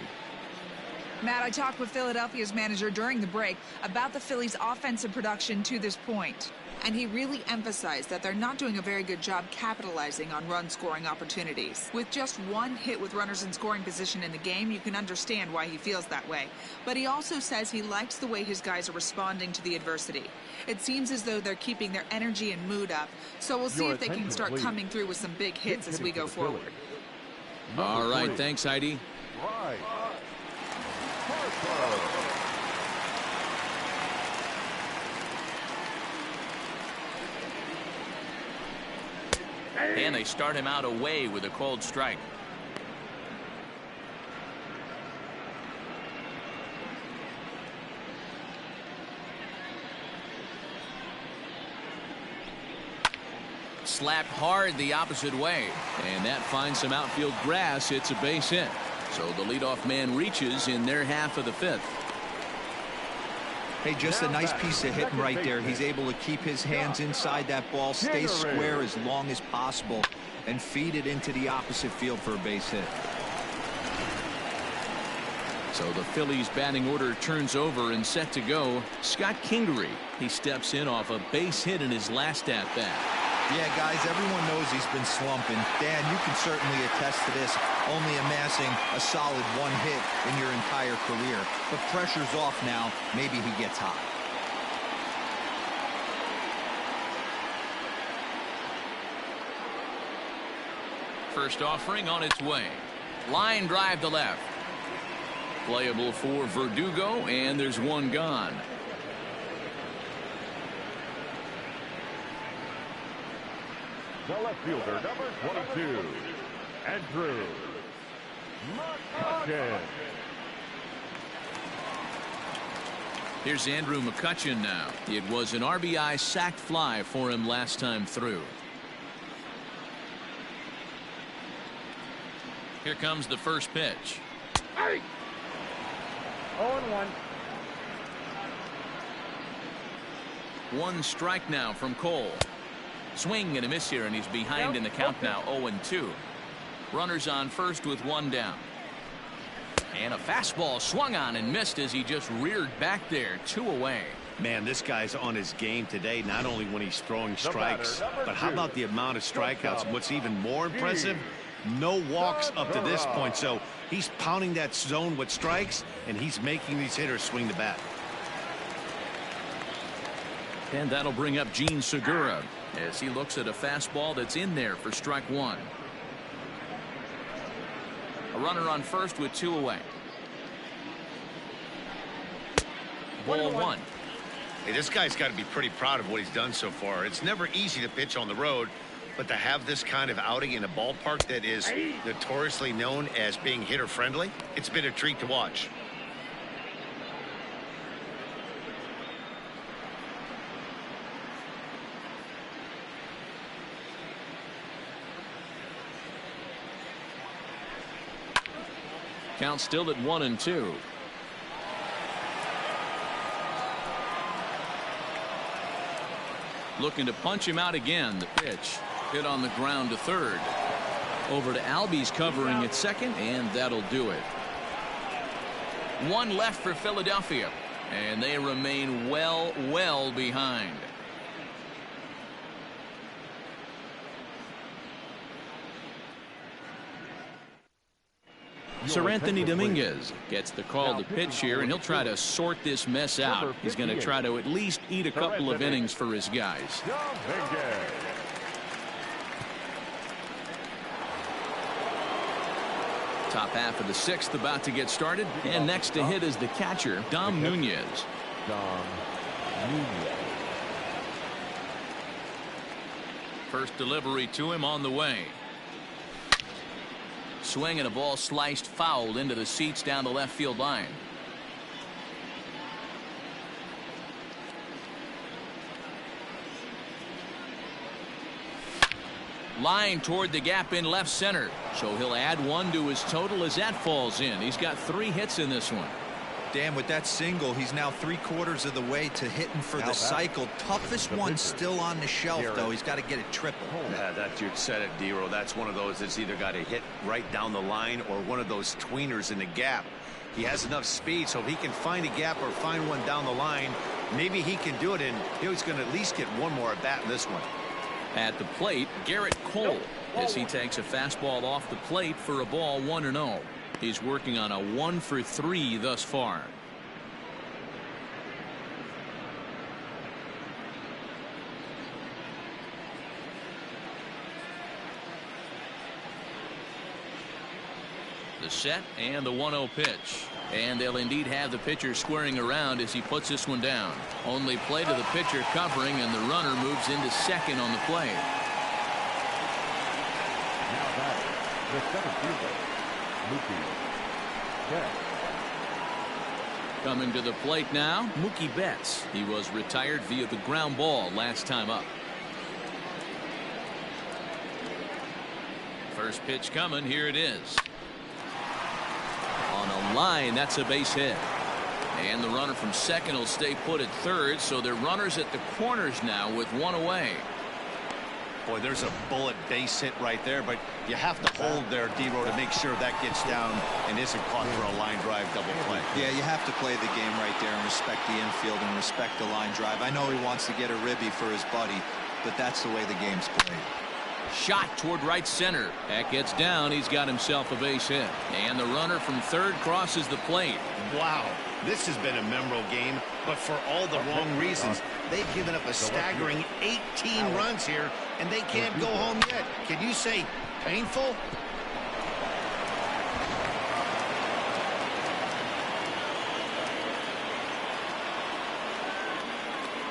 Matt, I talked with Philadelphia's manager during the break about the Phillies' offensive production to this point. And he really emphasized that they're not doing a very good job capitalizing on run-scoring opportunities. With just 1 hit with runners in scoring position in the game, you can understand why he feels that way. But he also says he likes the way his guys are responding to the adversity. It seems as though they're keeping their energy and mood up. So we'll see if they can start coming through with some big hits as we go forward. All right, thanks, Heidi. Right. And they start him out away with a cold strike. Slapped hard the opposite way, and that finds some outfield grass. It's a base hit. So the leadoff man reaches in their half of the 5th. Hey, just a nice piece of hitting right there. He's able to keep his hands inside that ball, stay square as long as possible, and feed it into the opposite field for a base hit. So the Phillies batting order turns over and set to go. Scott Kingery. He steps in off a base hit in his last at bat. Yeah, guys, everyone knows he's been slumping. Dan, you can certainly attest to this, only amassing a solid 1 hit in your entire career. But pressure's off now. Maybe he gets hot. First offering on its way. Line drive to left. Playable for Verdugo, and there's one gone. The left fielder, number 22, Andrew McCutchen. Here's Andrew McCutchen now. It was an RBI sac fly for him last time through. Here comes the first pitch. 0-1. 1 strike now from Cole. Swing and a miss here, and he's behind in the count now, 0-2. Runners on first with 1 down. And a fastball swung on and missed as he just reared back there, 2 away. Man, this guy's on his game today, not only when he's throwing strikes, but how about the amount of strikeouts? What's even more impressive, no walks up to this point. So he's pounding that zone with strikes, and he's making these hitters swing the bat. And that'll bring up Gene Segura as he looks at a fastball that's in there for strike 1. A runner on first with 2 away. Ball 1. Hey, this guy's got to be pretty proud of what he's done so far. It's never easy to pitch on the road, but to have this kind of outing in a ballpark that is notoriously known as being hitter friendly, it's been a treat to watch. Count still at 1-2. Looking to punch him out again. The pitch hit on the ground to third. Over to Albies covering at second, and that'll do it. 1 left for Philadelphia, and they remain well behind. Sir Anthony Dominguez gets the call to pitch here, and he'll try to sort this mess out. He's going to try to at least eat a couple of innings for his guys. Top half of the 6th about to get started, and next to hit is the catcher, Dom Nunez. First delivery to him on the way. Swing and a ball sliced foul into the seats down the left field line. Line toward the gap in left center. So he'll add 1 to his total as that falls in. He's got 3 hits in this one. Dan, with that single, he's now 3/4 of the way to hitting for the cycle. Toughest one still on the shelf, though. He's got to get it triple. Yeah, that you said it, Dero. That's one of those that's either got to hit right down the line or one of those tweeners in the gap. He has enough speed, so if he can find a gap or find one down the line, maybe he can do it, and he's going to at least get 1 more at bat in this one. At the plate, Garrett Cole, as he takes a fastball off the plate for a ball 1-0. He's working on a 1 for 3 thus far. The set and the 1-0 pitch. And they'll indeed have the pitcher squaring around as he puts this one down. Only play to the pitcher covering, and the runner moves into second on the play. Now batting, the center fielder, Mookie Betts. Coming to the plate now, Mookie Betts. He was retired via the ground ball last time up. First pitch coming. Here it is. On a line, that's a base hit. And the runner from second will stay put at third, so they're runners at the corners now with 1 away. Boy, there's a bullet base hit right there, but you have to hold there, D-Row, to make sure that gets down and isn't caught for a line drive double play. Yeah, you have to play the game right there and respect the infield and respect the line drive. I know he wants to get a ribby for his buddy, but that's the way the game's played. Shot toward right center. That gets down. He's got himself a base hit. And the runner from third crosses the plate. Wow, this has been a memorable game, but for all the wrong reasons. They've given up a staggering 18 runs here, and they can't go home yet. Can you say painful?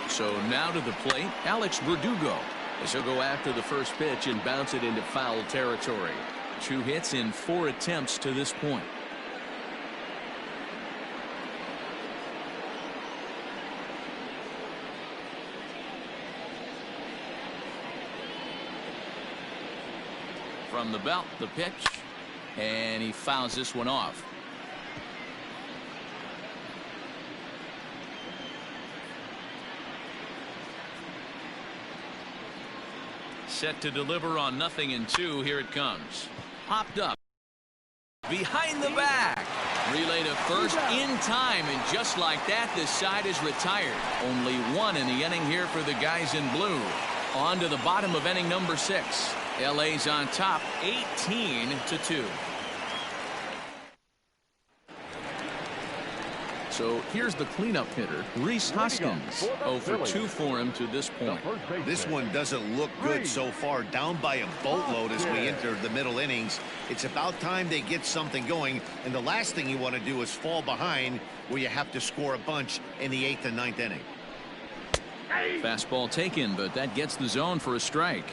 So now to the plate, Alex Verdugo. As he'll go after the first pitch and bounce it into foul territory. 2 hits in 4 attempts to this point. From the belt, the pitch, and he fouls this one off. Set to deliver on 0-2. Here it comes. Popped up. Behind the back. Relay to first in time, and just like that, this side is retired. Only 1 in the inning here for the guys in blue. On to the bottom of inning number 6. LA's on top, 18-2. So here's the cleanup hitter, Rhys Hoskins. 0 for 2 for him to this point. This one doesn't look good so far. Down by a boatload as we enter the middle innings. It's about time they get something going, and the last thing you want to do is fall behind where you have to score a bunch in the 8th and 9th inning. Fastball taken, but that gets the zone for a strike.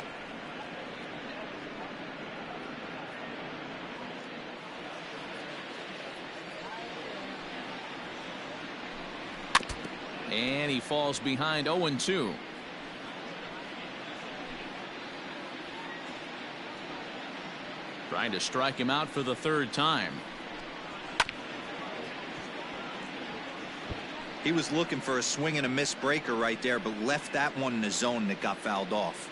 And he falls behind 0-2. Trying to strike him out for the 3rd time. He was looking for a swing and a miss breaker right there, but left that one in the zone that got fouled off.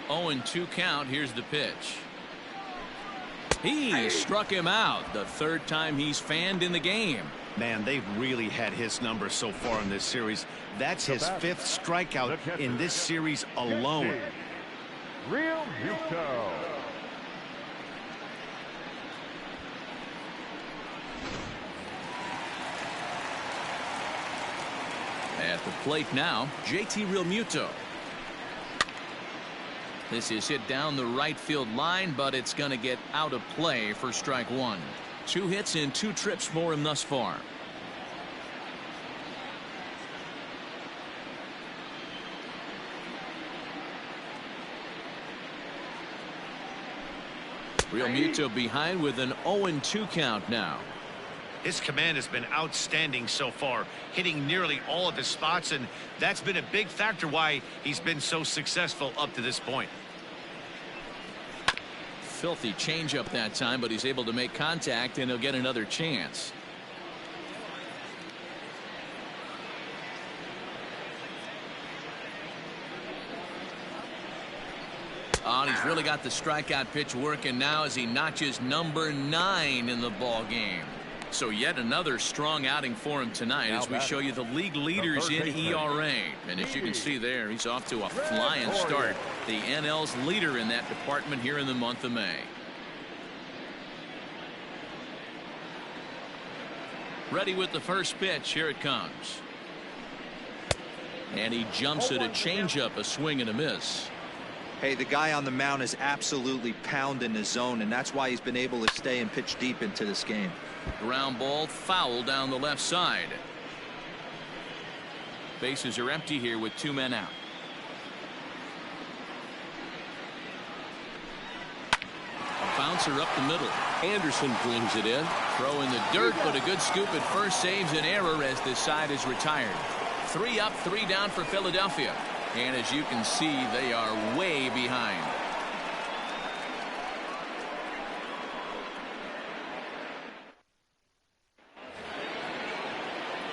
0-2 count. Here's the pitch. He struck him out. The 3rd time he's fanned in the game. Man, they've really had his number so far in this series. That's his 5th strikeout in this series alone. Real Muto. At the plate now, JT Realmuto. This is hit down the right field line, but it's going to get out of play for strike 1. 2 hits in 2 trips for him thus far. Realmuto behind with an 0-2 count now. His command has been outstanding so far, hitting nearly all of his spots, and that's been a big factor why he's been so successful up to this point. Filthy changeup that time, but he's able to make contact, and he'll get another chance. Oh, and he's really got the strikeout pitch working now as he notches number 9 in the ball game. So yet another strong outing for him tonight as we show you the league leaders in ERA. And as you can see there, he's off to a flying start. The NL's leader in that department here in the month of May. Ready with the first pitch. Here it comes. And he jumps at a changeup, a swing and a miss. Hey, the guy on the mound is absolutely pounding the zone, and that's why he's been able to stay and pitch deep into this game. Ground ball foul down the left side. Bases are empty here with 2 men out. A bouncer up the middle. Anderson brings it in. Throw in the dirt, but a good scoop at first saves an error as this side is retired. 3 up, 3 down for Philadelphia. And as you can see, they are way behind.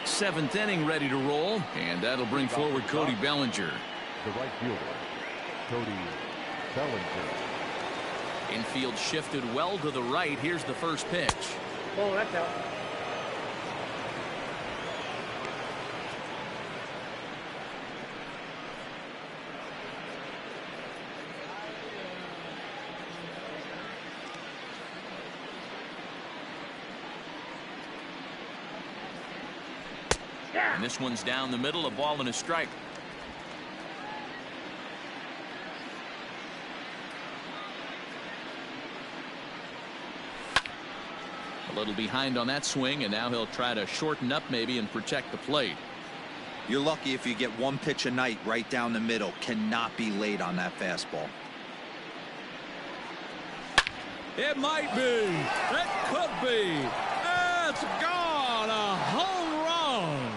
Seventh inning ready to roll, and that'll bring forward Cody Bellinger. The right fielder, Cody Bellinger. Infield shifted well to the right. Here's the first pitch. Oh, that's out. And this one's down the middle, a ball and a strike. A little behind on that swing, and now he'll try to shorten up maybe and protect the plate. You're lucky if you get one pitch a night right down the middle. Cannot be late on that fastball. It might be. It could be. It's gone. A home run.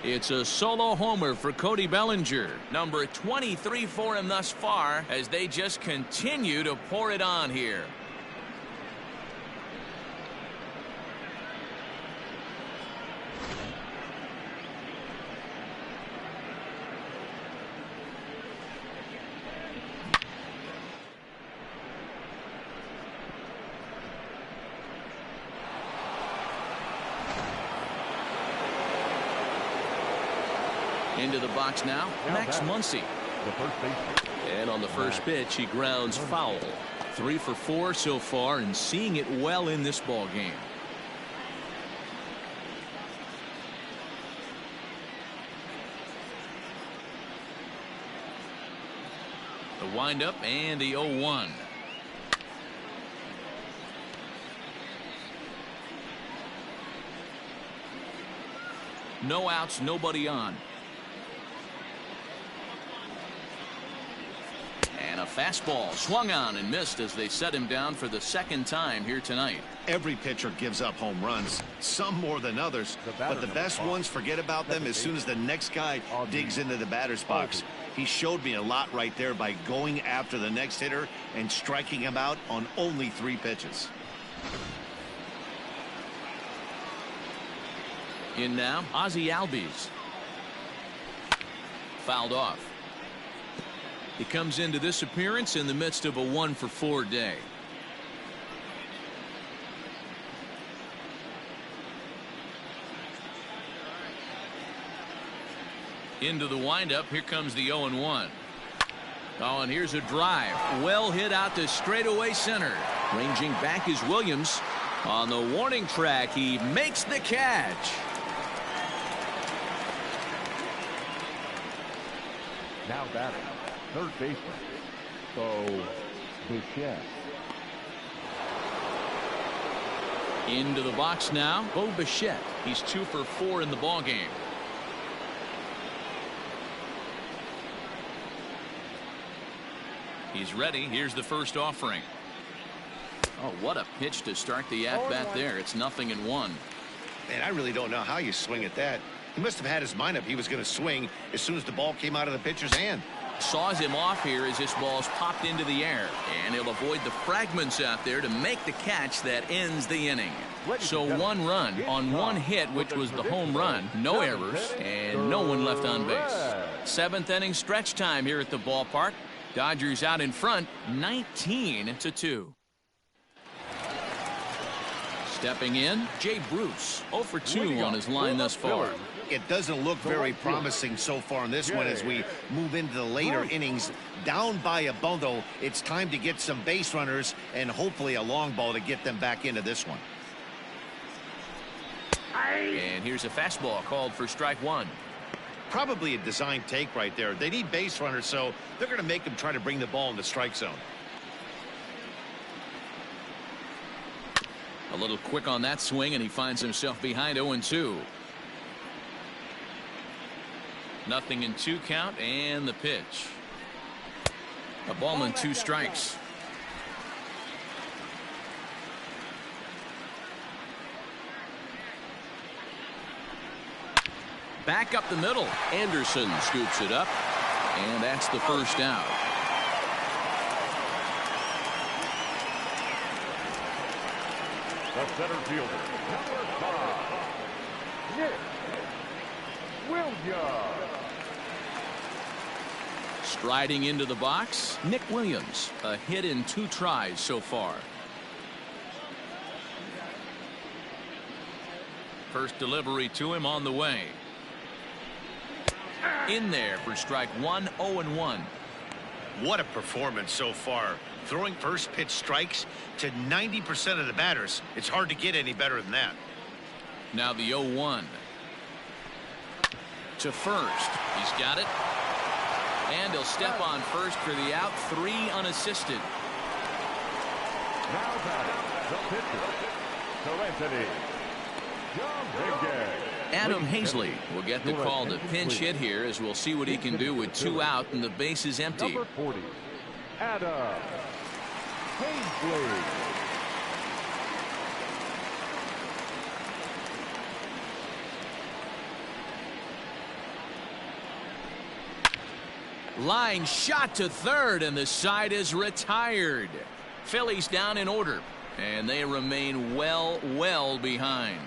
It's a solo homer for Cody Bellinger, number 23 for him thus far, as they just continue to pour it on here. Into the box now, Max Muncy. The first baseman. And on the first pitch, he grounds foul. 3 for 4 so far, and seeing it well in this ball game. The windup and the 0-1. No outs, nobody on. And a fastball swung on and missed as they set him down for the second time here tonight. Every pitcher gives up home runs, some more than others, but the best ones forget about them as soon as the next guy digs into the batter's box. He showed me a lot right there by going after the next hitter and striking him out on only 3 pitches. In now, Ozzie Albies. Fouled off. He comes into this appearance in the midst of a 1 for 4 day. Into the windup. Here comes the 0-1. Oh, and here's a drive. Well hit out to straightaway center. Ranging back is Williams. On the warning track, he makes the catch. Now batting, third baseman, Bo Bichette. Into the box now, Bo Bichette. He's 2 for 4 in the ballgame. He's ready. Here's the first offering. Oh, what a pitch to start the at-bat there. It's 0-1. Man, I really don't know how you swing at that. He must have had his mind up he was going to swing as soon as the ball came out of the pitcher's hand. Saws him off here as this ball's popped into the air. And he'll avoid the fragments out there to make the catch that ends the inning. So 1 run on 1 hit, which was the home run. No errors and no one left on base. 7th inning stretch time here at the ballpark. Dodgers out in front, 19-2. Stepping in, Jay Bruce, 0 for 2 on his line thus far. It doesn't look very promising so far in this one as we move into the later innings. Down by a bundle, it's time to get some base runners and hopefully a long ball to get them back into this one. And here's a fastball called for strike 1. Probably a design take right there. They need base runners, so they're going to make them try to bring the ball in the strike zone. A little quick on that swing, and he finds himself behind 0-2. 0-2 count, and the pitch. A ball and 2 strikes. Back up the middle. Anderson scoops it up, and that's the first out. The center fielder, number 5, Nick Williams. Striding into the box, Nick Williams. A hit in 2 tries so far. First delivery to him on the way. In there for strike 1, 0-1. What a performance so far. Throwing first pitch strikes to 90% of the batters. It's hard to get any better than that. Now the 0-1. To first. He's got it. And he'll step on first for the out. 3 unassisted. Now batting, the pitcher, Serenity. Adam Hazley will get the call to pinch hit here, as we'll see what he can do with 2 out and the base is empty. Number 40, Adam Hazley. Line shot to third, and the side is retired. Phillies down in order, and they remain well behind.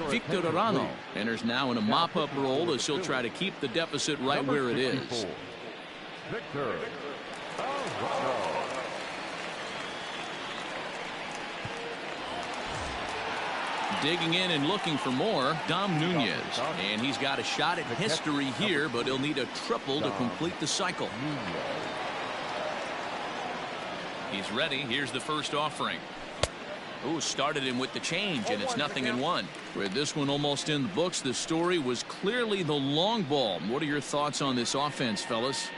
Victor Arano enters now in a mop-up role as he'll try to keep the deficit right where it is. Victor Arano. Digging in and looking for more, Dom Nunez. And he's got a shot at history here, but he'll need a triple to complete the cycle. He's ready. Here's the first offering. Ooh, started him with the change, and it's 0-1. With this one almost in the books, the story was clearly the long ball. What are your thoughts on this offense, fellas?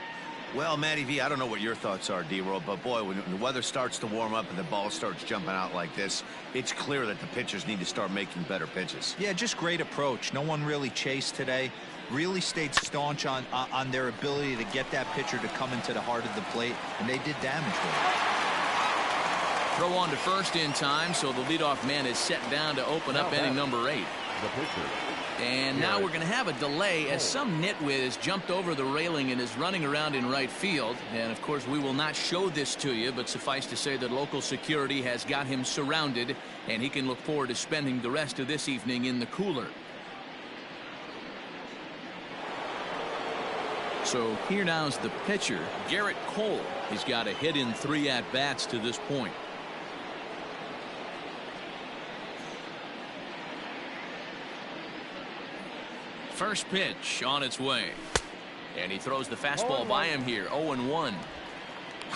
Well, Matty V, I don't know what your thoughts are, D-Roll, but boy, when the weather starts to warm up and the ball starts jumping out like this, it's clear that the pitchers need to start making better pitches. Yeah, just great approach. No one really chased today. Really stayed staunch on their ability to get that pitcher to come into the heart of the plate, and they did damage with it. Throw on to first in time, so the leadoff man is set down to open up inning number 8. The pitcher. And now we're going to have a delay as some nitwit jumped over the railing and is running around in right field. And, of course, we will not show this to you, but suffice to say that local security has got him surrounded, and he can look forward to spending the rest of this evening in the cooler. So here now is the pitcher, Garrett Cole. He's got a hit in 3 at-bats to this point. First pitch on its way. And he throws the fastball by him here. 0-1.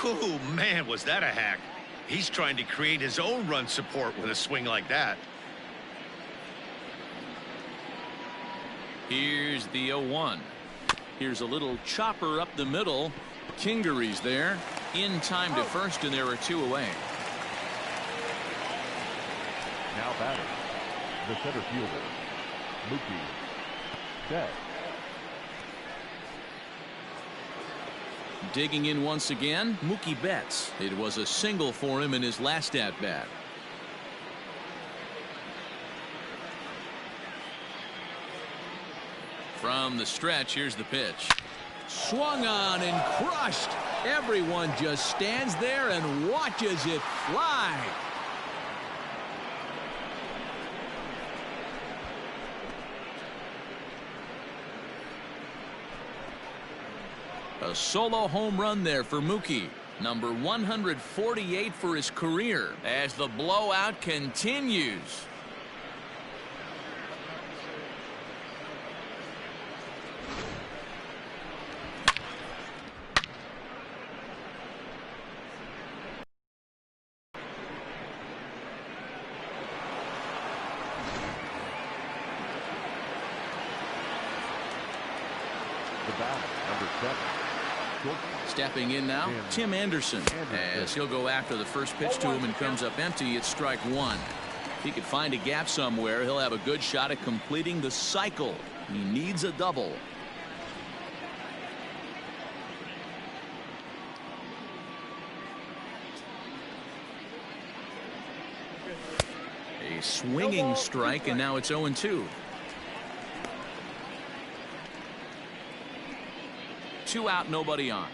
Oh, man, was that a hack. He's trying to create his own run support with a swing like that. Here's the 0-1. Here's a little chopper up the middle. Kingery's there. In time to first, and there are 2 away. Now batting, the center fielder, Mookie Betts. Digging in once again, Mookie Betts. It was a single for him in his last at-bat. From the stretch, here's the pitch. Swung on and crushed. Everyone just stands there and watches it fly. A solo home run there for Mookie. Number 148 for his career as the blowout continues. The bat, number 7. Stepping in now, Tim Anderson, as he'll go after the first pitch to him and comes up empty. It's strike 1. If he could find a gap somewhere, he'll have a good shot at completing the cycle. He needs a double. A swinging strike, and now it's 0-2. 2 out, nobody on.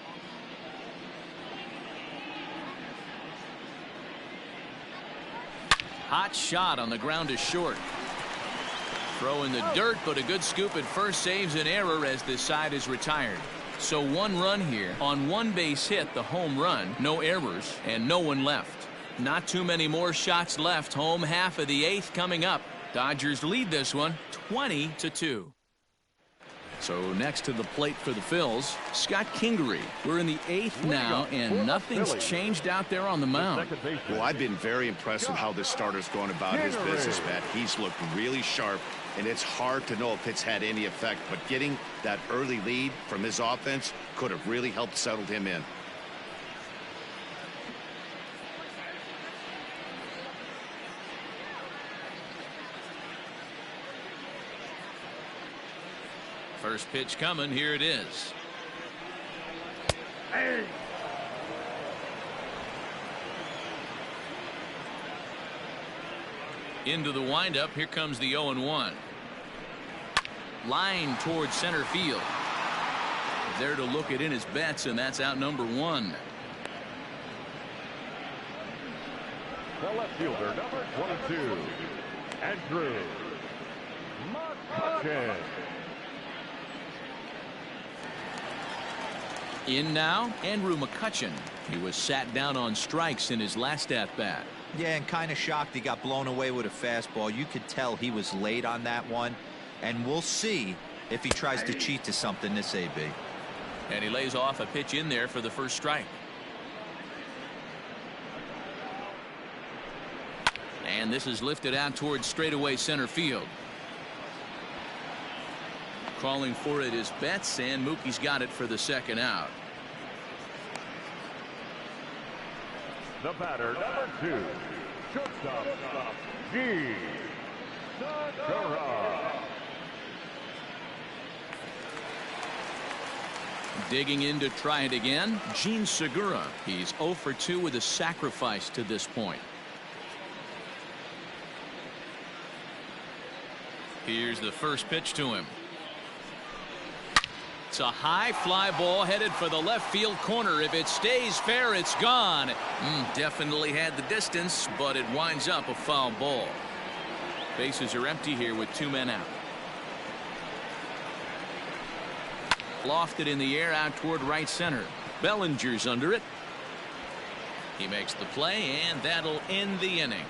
Hot shot on the ground is short. Throw in the dirt, but a good scoop at first saves an error as this side is retired. So 1 run here on 1 base hit, the home run, no errors, and no one left. Not too many more shots left. Home half of the 8th coming up. Dodgers lead this one 20-2. So next to the plate for the Phils, Scott Kingery. We're in the 8th now, and nothing's changed out there on the mound. Well, I've been very impressed with how this starter's going about his business, Matt. He's looked really sharp, and it's hard to know if it's had any effect, but getting that early lead from his offense could have really helped settle him in. First pitch coming. Here it is. Hey. Into the windup. Here comes the 0-1. Line towards center field. There to look it in his bets, and that's out number 1. The left fielder, number 22, Andrew McCutchen. In now, Andrew McCutchen. He was sat down on strikes in his last at-bat. Yeah, and kind of shocked he got blown away with a fastball. You could tell he was late on that one, and we'll see if he tries to cheat to something this AB. And he lays off a pitch in there for the first strike. And this is lifted out towards straightaway center field. Calling for it is Betts, and Mookie's got it for the second out. The batter, number 2, shortstop, G. Sakura. Digging in to try it again, Gene Segura. He's 0 for 2 with a sacrifice to this point. Here's the first pitch to him. It's a high fly ball headed for the left field corner. If it stays fair, it's gone. Definitely had the distance, but it winds up a foul ball. Bases are empty here with 2 men out. Lofted in the air out toward right center. Bellinger's under it. He makes the play, and that'll end the inning.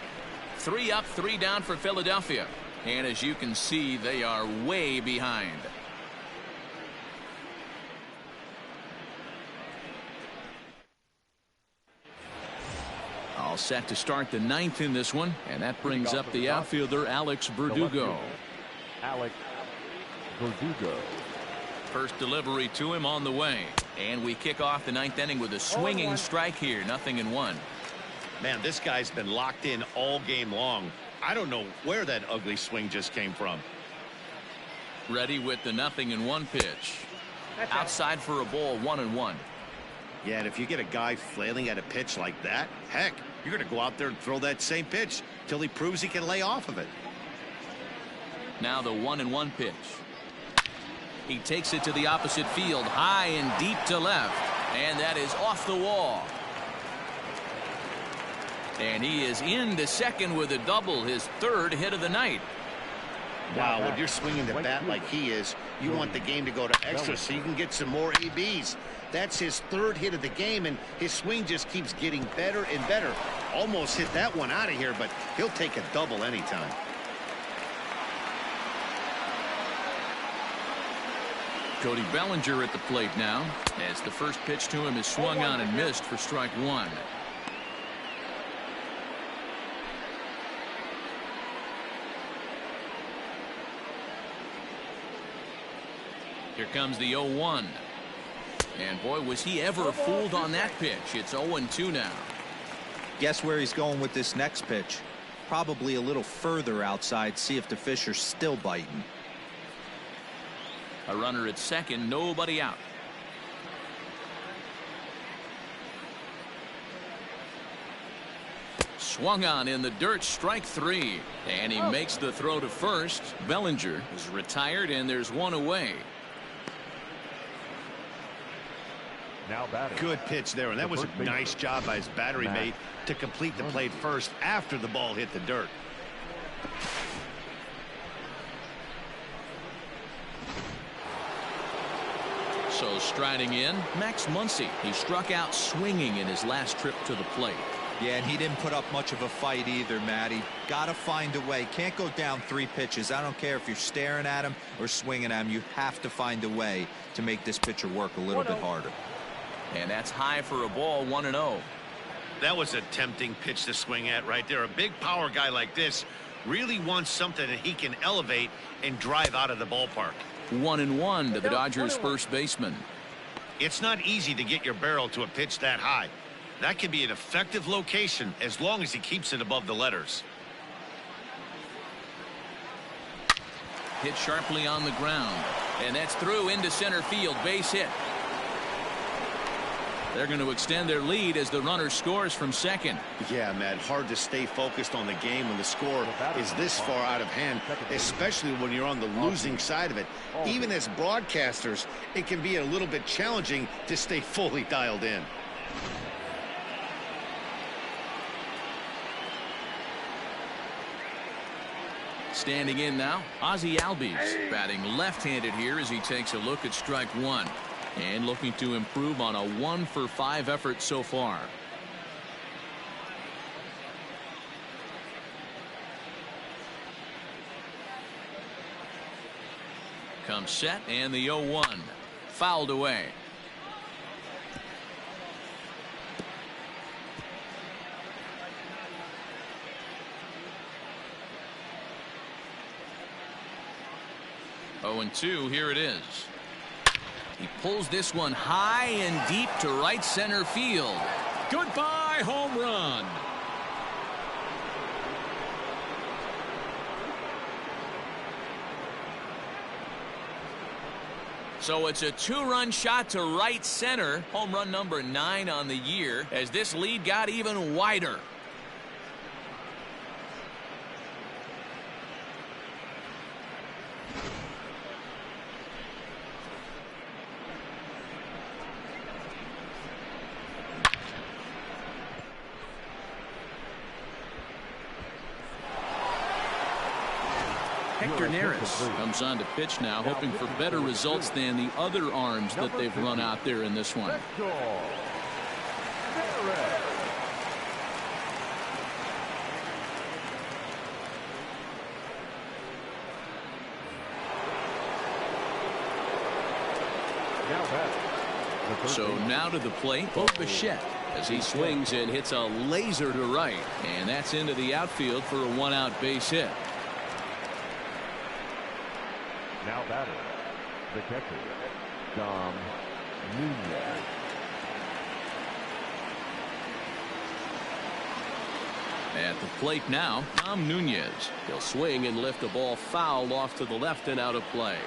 3 up, 3 down for Philadelphia. And as you can see, they are way behind. All set to start the 9th in this one, and that brings up the outfielder Alex Verdugo. Alex Verdugo. First delivery to him on the way, and we kick off the 9th inning with a swinging strike here. 0-1. Man, this guy's been locked in all game long. I don't know where that ugly swing just came from. Ready with the 0-1 pitch. Outside for a ball. 1-1. Yeah, and if you get a guy flailing at a pitch like that, heck, you're going to go out there and throw that same pitch till he proves he can lay off of it. Now the 1-1 pitch. He takes it to the opposite field, high and deep to left, and that is off the wall. And he is into second with a double, his 3rd hit of the night. Wow, when you're swinging the bat like he is, you want the game to go to extra so you can get some more ABs. That's his 3rd hit of the game, and his swing just keeps getting better and better. Almost hit that one out of here, but he'll take a double anytime. Cody Bellinger at the plate now, as the first pitch to him is swung on and missed for strike 1. Here comes the 0-1. And boy, was he ever fooled on that pitch. It's 0-2 now. Guess where he's going with this next pitch? Probably a little further outside, see if the fish are still biting. A runner at second, nobody out. Swung on in the dirt, strike 3. And he makes the throw to first. Bellinger is retired, and there's one away. Now batting. Good pitch there, and that was a nice job by his battery mate to complete the play first after the ball hit the dirt. So striding in, Max Muncy. He struck out swinging in his last trip to the plate. Yeah, and he didn't put up much of a fight either, Matty. Got to find a way. Can't go down 3 pitches. I don't care if you're staring at him or swinging at him. You have to find a way to make this pitcher work a little bit harder. And that's high for a ball, 1-0. That was a tempting pitch to swing at right there. A big power guy like this really wants something that he can elevate and drive out of the ballpark. 1-1 to the Dodgers first baseman. It's not easy to get your barrel to a pitch that high. That can be an effective location as long as he keeps it above the letters. Hit sharply on the ground, and that's through into center field. Base hit. They're going to extend their lead as the runner scores from second. Yeah, Matt, hard to stay focused on the game when the score is this far out of hand, especially when you're on the losing side of it. Even as broadcasters, it can be a little bit challenging to stay fully dialed in. Standing in now, Ozzie Albies, batting left-handed here as he takes a look at strike one. And looking to improve on a 1-for-5 effort so far. Comes set, and the 0-1. Fouled away. Oh, and 2, here it is. He pulls this one high and deep to right center field. Goodbye, home run. So it's a 2-run shot to right center. Home run number 9 on the year as this lead got even wider. Hector Neris comes on to pitch now, hoping for better results than the other arms that they've run out there in this one. So now to the plate, Bo Bichette, as he swings and hits a laser to right. And that's into the outfield for a 1-out base hit. Now batting, the catcher, Dom Nunez. At the plate now, Dom Nunez. He'll swing and lift a ball foul off to the left and out of play.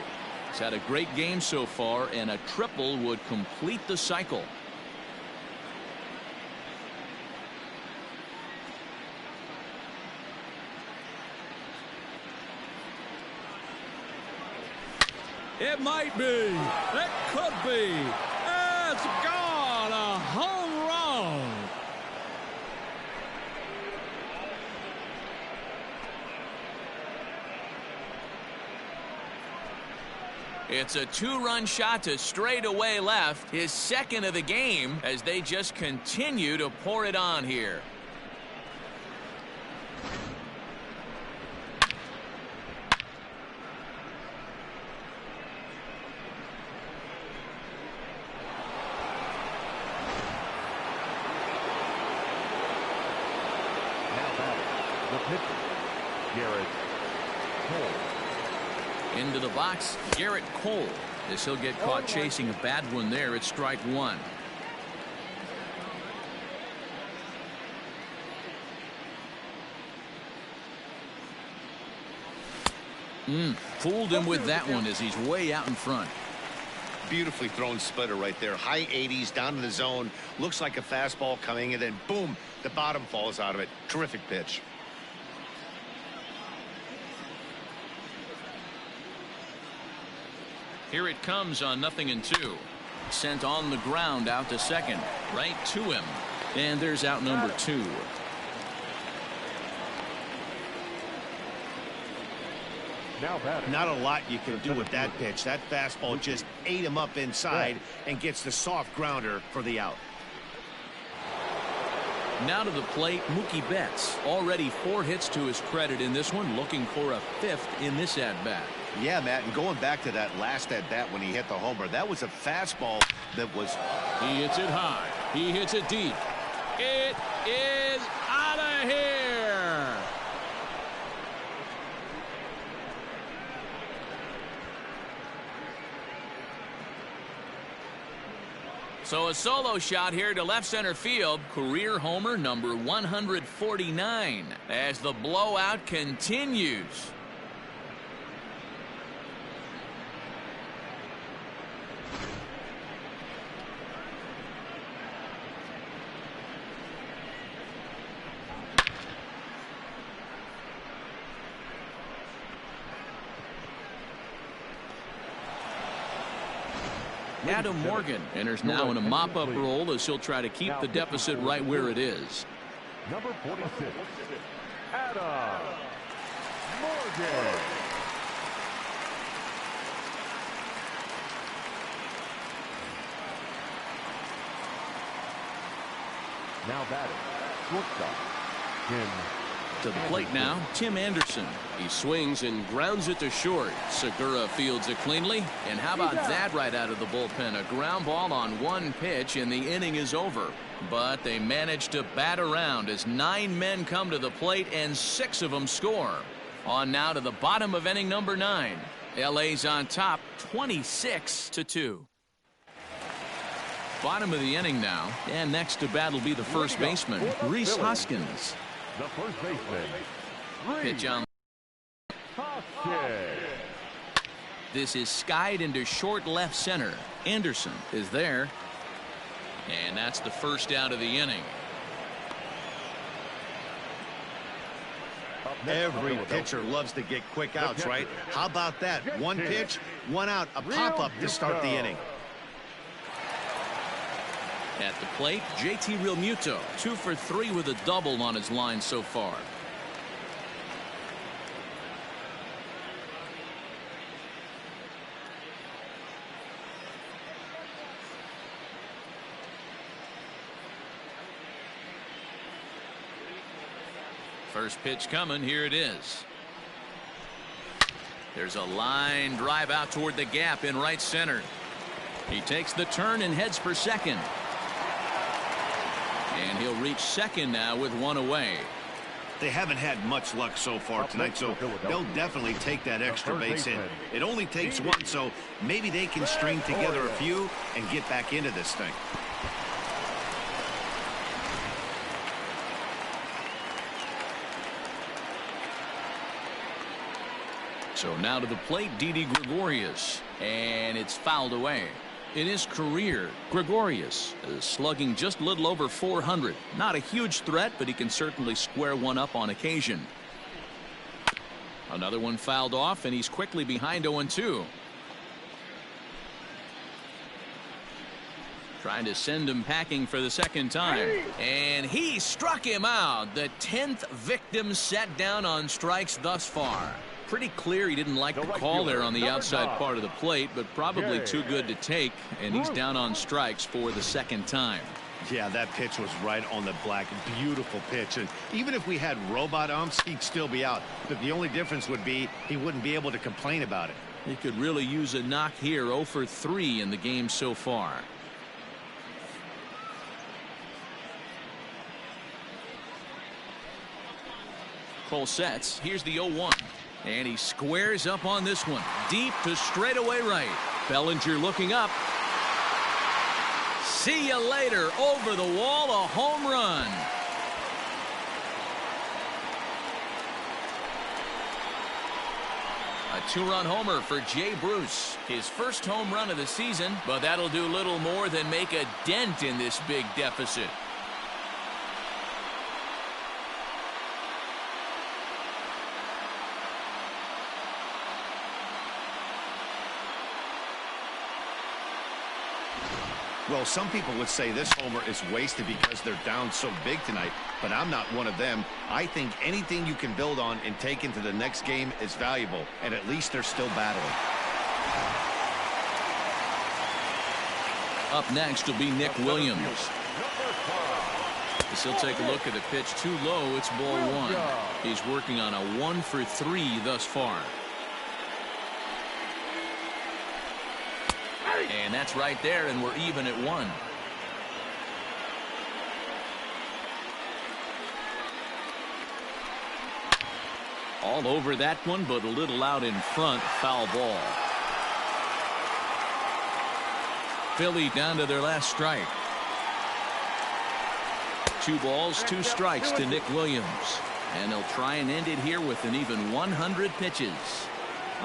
He's had a great game so far, and a triple would complete the cycle. It might be. It could be. It's gone. A home run. It's a 2-run shot to straightaway left, his second of the game, as they just continue to pour it on here. Into the box, Garrett Cole, as he'll get caught chasing a bad one there at strike one. Fooled him with that one as he's way out in front. Beautifully thrown splitter right there. High 80s down to the zone. Looks like a fastball coming, and then boom, the bottom falls out of it. Terrific pitch. Here it comes on 0-2. sent on the ground out to second. Right to him. And there's out number 2. Now batting. Not a lot you can do with that pitch. That fastball just ate him up inside and gets the soft grounder for the out. Now to the plate, Mookie Betts. Already 4 hits to his credit in this one, looking for a 5th in this at-bat. Yeah, Matt, and going back to that last at-bat when he hit the homer, that was a fastball that was... He hits it high. He hits it deep. It is out of here. So a solo shot here to left center field. Career homer number 149 as the blowout continues. Adam Morgan enters now in a mop-up role as he'll try to keep the deficit right where it is. Number 46, Adam Morgan. Now batting, shortstop, Tim. To the plate now, Tim Anderson. He swings and grounds it to short. Segura fields it cleanly. And how about that right out of the bullpen? A ground ball on 1 pitch and the inning is over. But they managed to bat around as 9 men come to the plate and 6 of them score. On now to the bottom of inning number 9. LA's on top 26-2. Bottom of the inning now. And next to bat will be the first baseman, Rhys Hoskins. The first baseman, Pitch on. Hoskins. This is skied into short left center. Anderson is there. And that's the first out of the inning. Every pitcher loves to get quick outs, right? How about that? 1 pitch, 1 out, a pop-up to start the inning. At the plate, JT Realmuto, 2 for 3 with a double on his line so far. First pitch coming. Here it is. There's a line drive out toward the gap in right center. He takes the turn and heads for second. And he'll reach second now with 1 away. They haven't had much luck so far tonight, so they'll definitely take that extra base hit. It only takes 1, so maybe they can string together a few and get back into this thing. So now to the plate, Didi Gregorius, and it's fouled away. In his career, Gregorius is slugging just a little over 400. Not a huge threat, but he can certainly square one up on occasion. Another one fouled off, and he's quickly behind 0-2. Trying to send him packing for the second time. And he struck him out. The 10th victim set down on strikes thus far. Pretty clear he didn't like the call there on the outside part of the plate, but probably too good to take, and he's down on strikes for the second time. Yeah, that pitch was right on the black. Beautiful pitch. And even if we had robot umps, he'd still be out. But the only difference would be he wouldn't be able to complain about it. He could really use a knock here. 0 for 3 in the game so far. Cole sets. Here's the 0-1. And he squares up on this one. Deep to straightaway right. Bellinger looking up. See you later. Over the wall, a home run. A 2-run homer for Jay Bruce. His first home run of the season, but that'll do little more than make a dent in this big deficit. Well, some people would say this homer is wasted because they're down so big tonight, but I'm not one of them. I think anything you can build on and take into the next game is valuable, and at least they're still battling. Up next will be Nick Williams. As he'll take a look at a pitch too low. It's ball one. He's working on a 1-for-3 thus far. And that's right there, and we're even at 1. All over that one, but a little out in front. Foul ball. Philly down to their last strike. 2 balls, 2 strikes to Nick Williams. And they'll try and end it here with an even 100 pitches.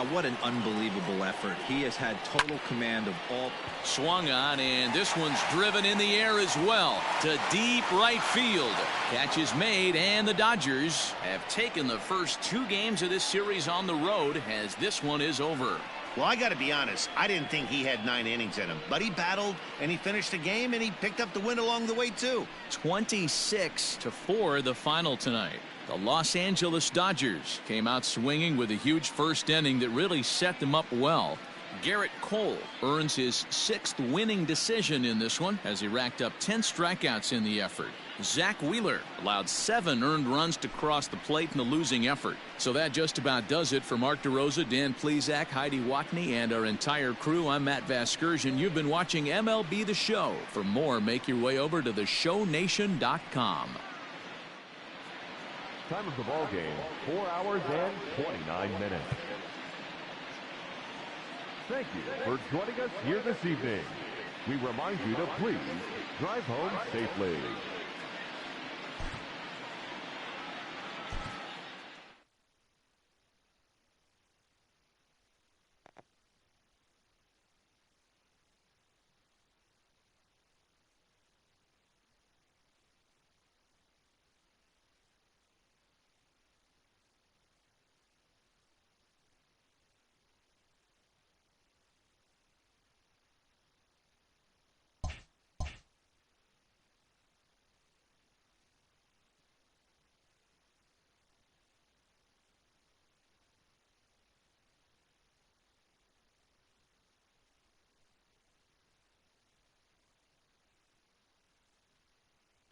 What an unbelievable effort. He has had total command of all. Swung on, and this one's driven in the air as well to deep right field. Catch is made, and the Dodgers have taken the first 2 games of this series on the road as this one is over. Well, I got to be honest. I didn't think he had 9 innings in him, but he battled, and he finished the game, and he picked up the win along the way, too. 26-4 the final tonight. The Los Angeles Dodgers came out swinging with a huge first inning that really set them up well. Garrett Cole earns his 6th winning decision in this one as he racked up 10 strikeouts in the effort. Zach Wheeler allowed 7 earned runs to cross the plate in the losing effort. So that just about does it for Mark DeRosa, Dan Plesac, Heidi Watney, and our entire crew. I'm Matt Vasgersian. You've been watching MLB The Show. For more, make your way over to theshownation.com. Time of the ball game, 4 hours and 29 minutes. Thank you for joining us here this evening. We remind you to please drive home safely.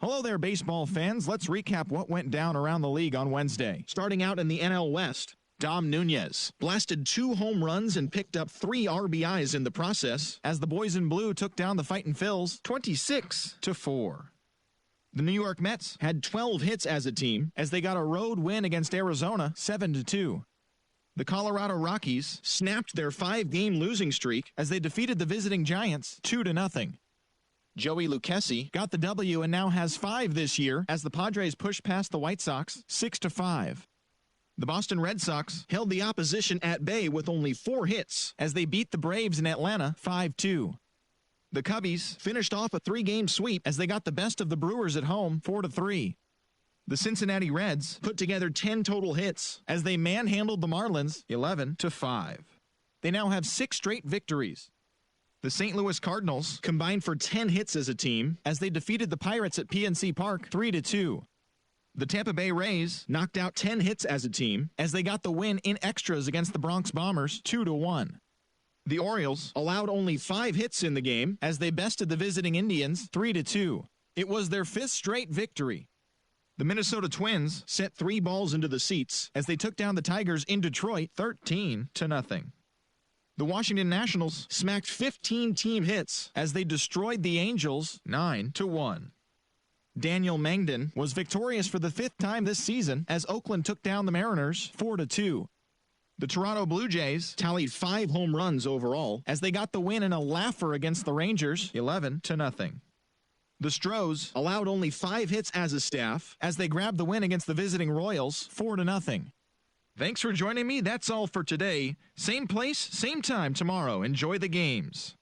Hello there, baseball fans. Let's recap what went down around the league on Wednesday. Starting out in the NL West, Dom Nunez blasted 2 home runs and picked up 3 RBIs in the process as the boys in blue took down the Fightin' Phils 26-4. The New York Mets had 12 hits as a team as they got a road win against Arizona 7-2. The Colorado Rockies snapped their 5-game losing streak as they defeated the visiting Giants 2-0. Joey Lucchesi got the W and now has 5 this year as the Padres pushed past the White Sox 6-5. The Boston Red Sox held the opposition at bay with only 4 hits as they beat the Braves in Atlanta 5-2. The Cubbies finished off a 3-game sweep as they got the best of the Brewers at home 4-3. The Cincinnati Reds put together 10 total hits as they manhandled the Marlins 11-5. They now have 6 straight victories. The St. Louis Cardinals combined for 10 hits as a team as they defeated the Pirates at PNC Park 3-2. The Tampa Bay Rays knocked out 10 hits as a team as they got the win in extras against the Bronx Bombers 2-1. The Orioles allowed only 5 hits in the game as they bested the visiting Indians 3-2. It was their 5th straight victory. The Minnesota Twins sent 3 balls into the seats as they took down the Tigers in Detroit 13-0. The Washington Nationals smacked 15 team hits as they destroyed the Angels 9-1. Daniel Mangden was victorious for the 5th time this season as Oakland took down the Mariners 4-2. The Toronto Blue Jays tallied 5 home runs overall as they got the win in a laugher against the Rangers 11-0. The Stros allowed only 5 hits as a staff as they grabbed the win against the visiting Royals 4-0. Thanks for joining me. That's all for today. Same place, same time tomorrow. Enjoy the games.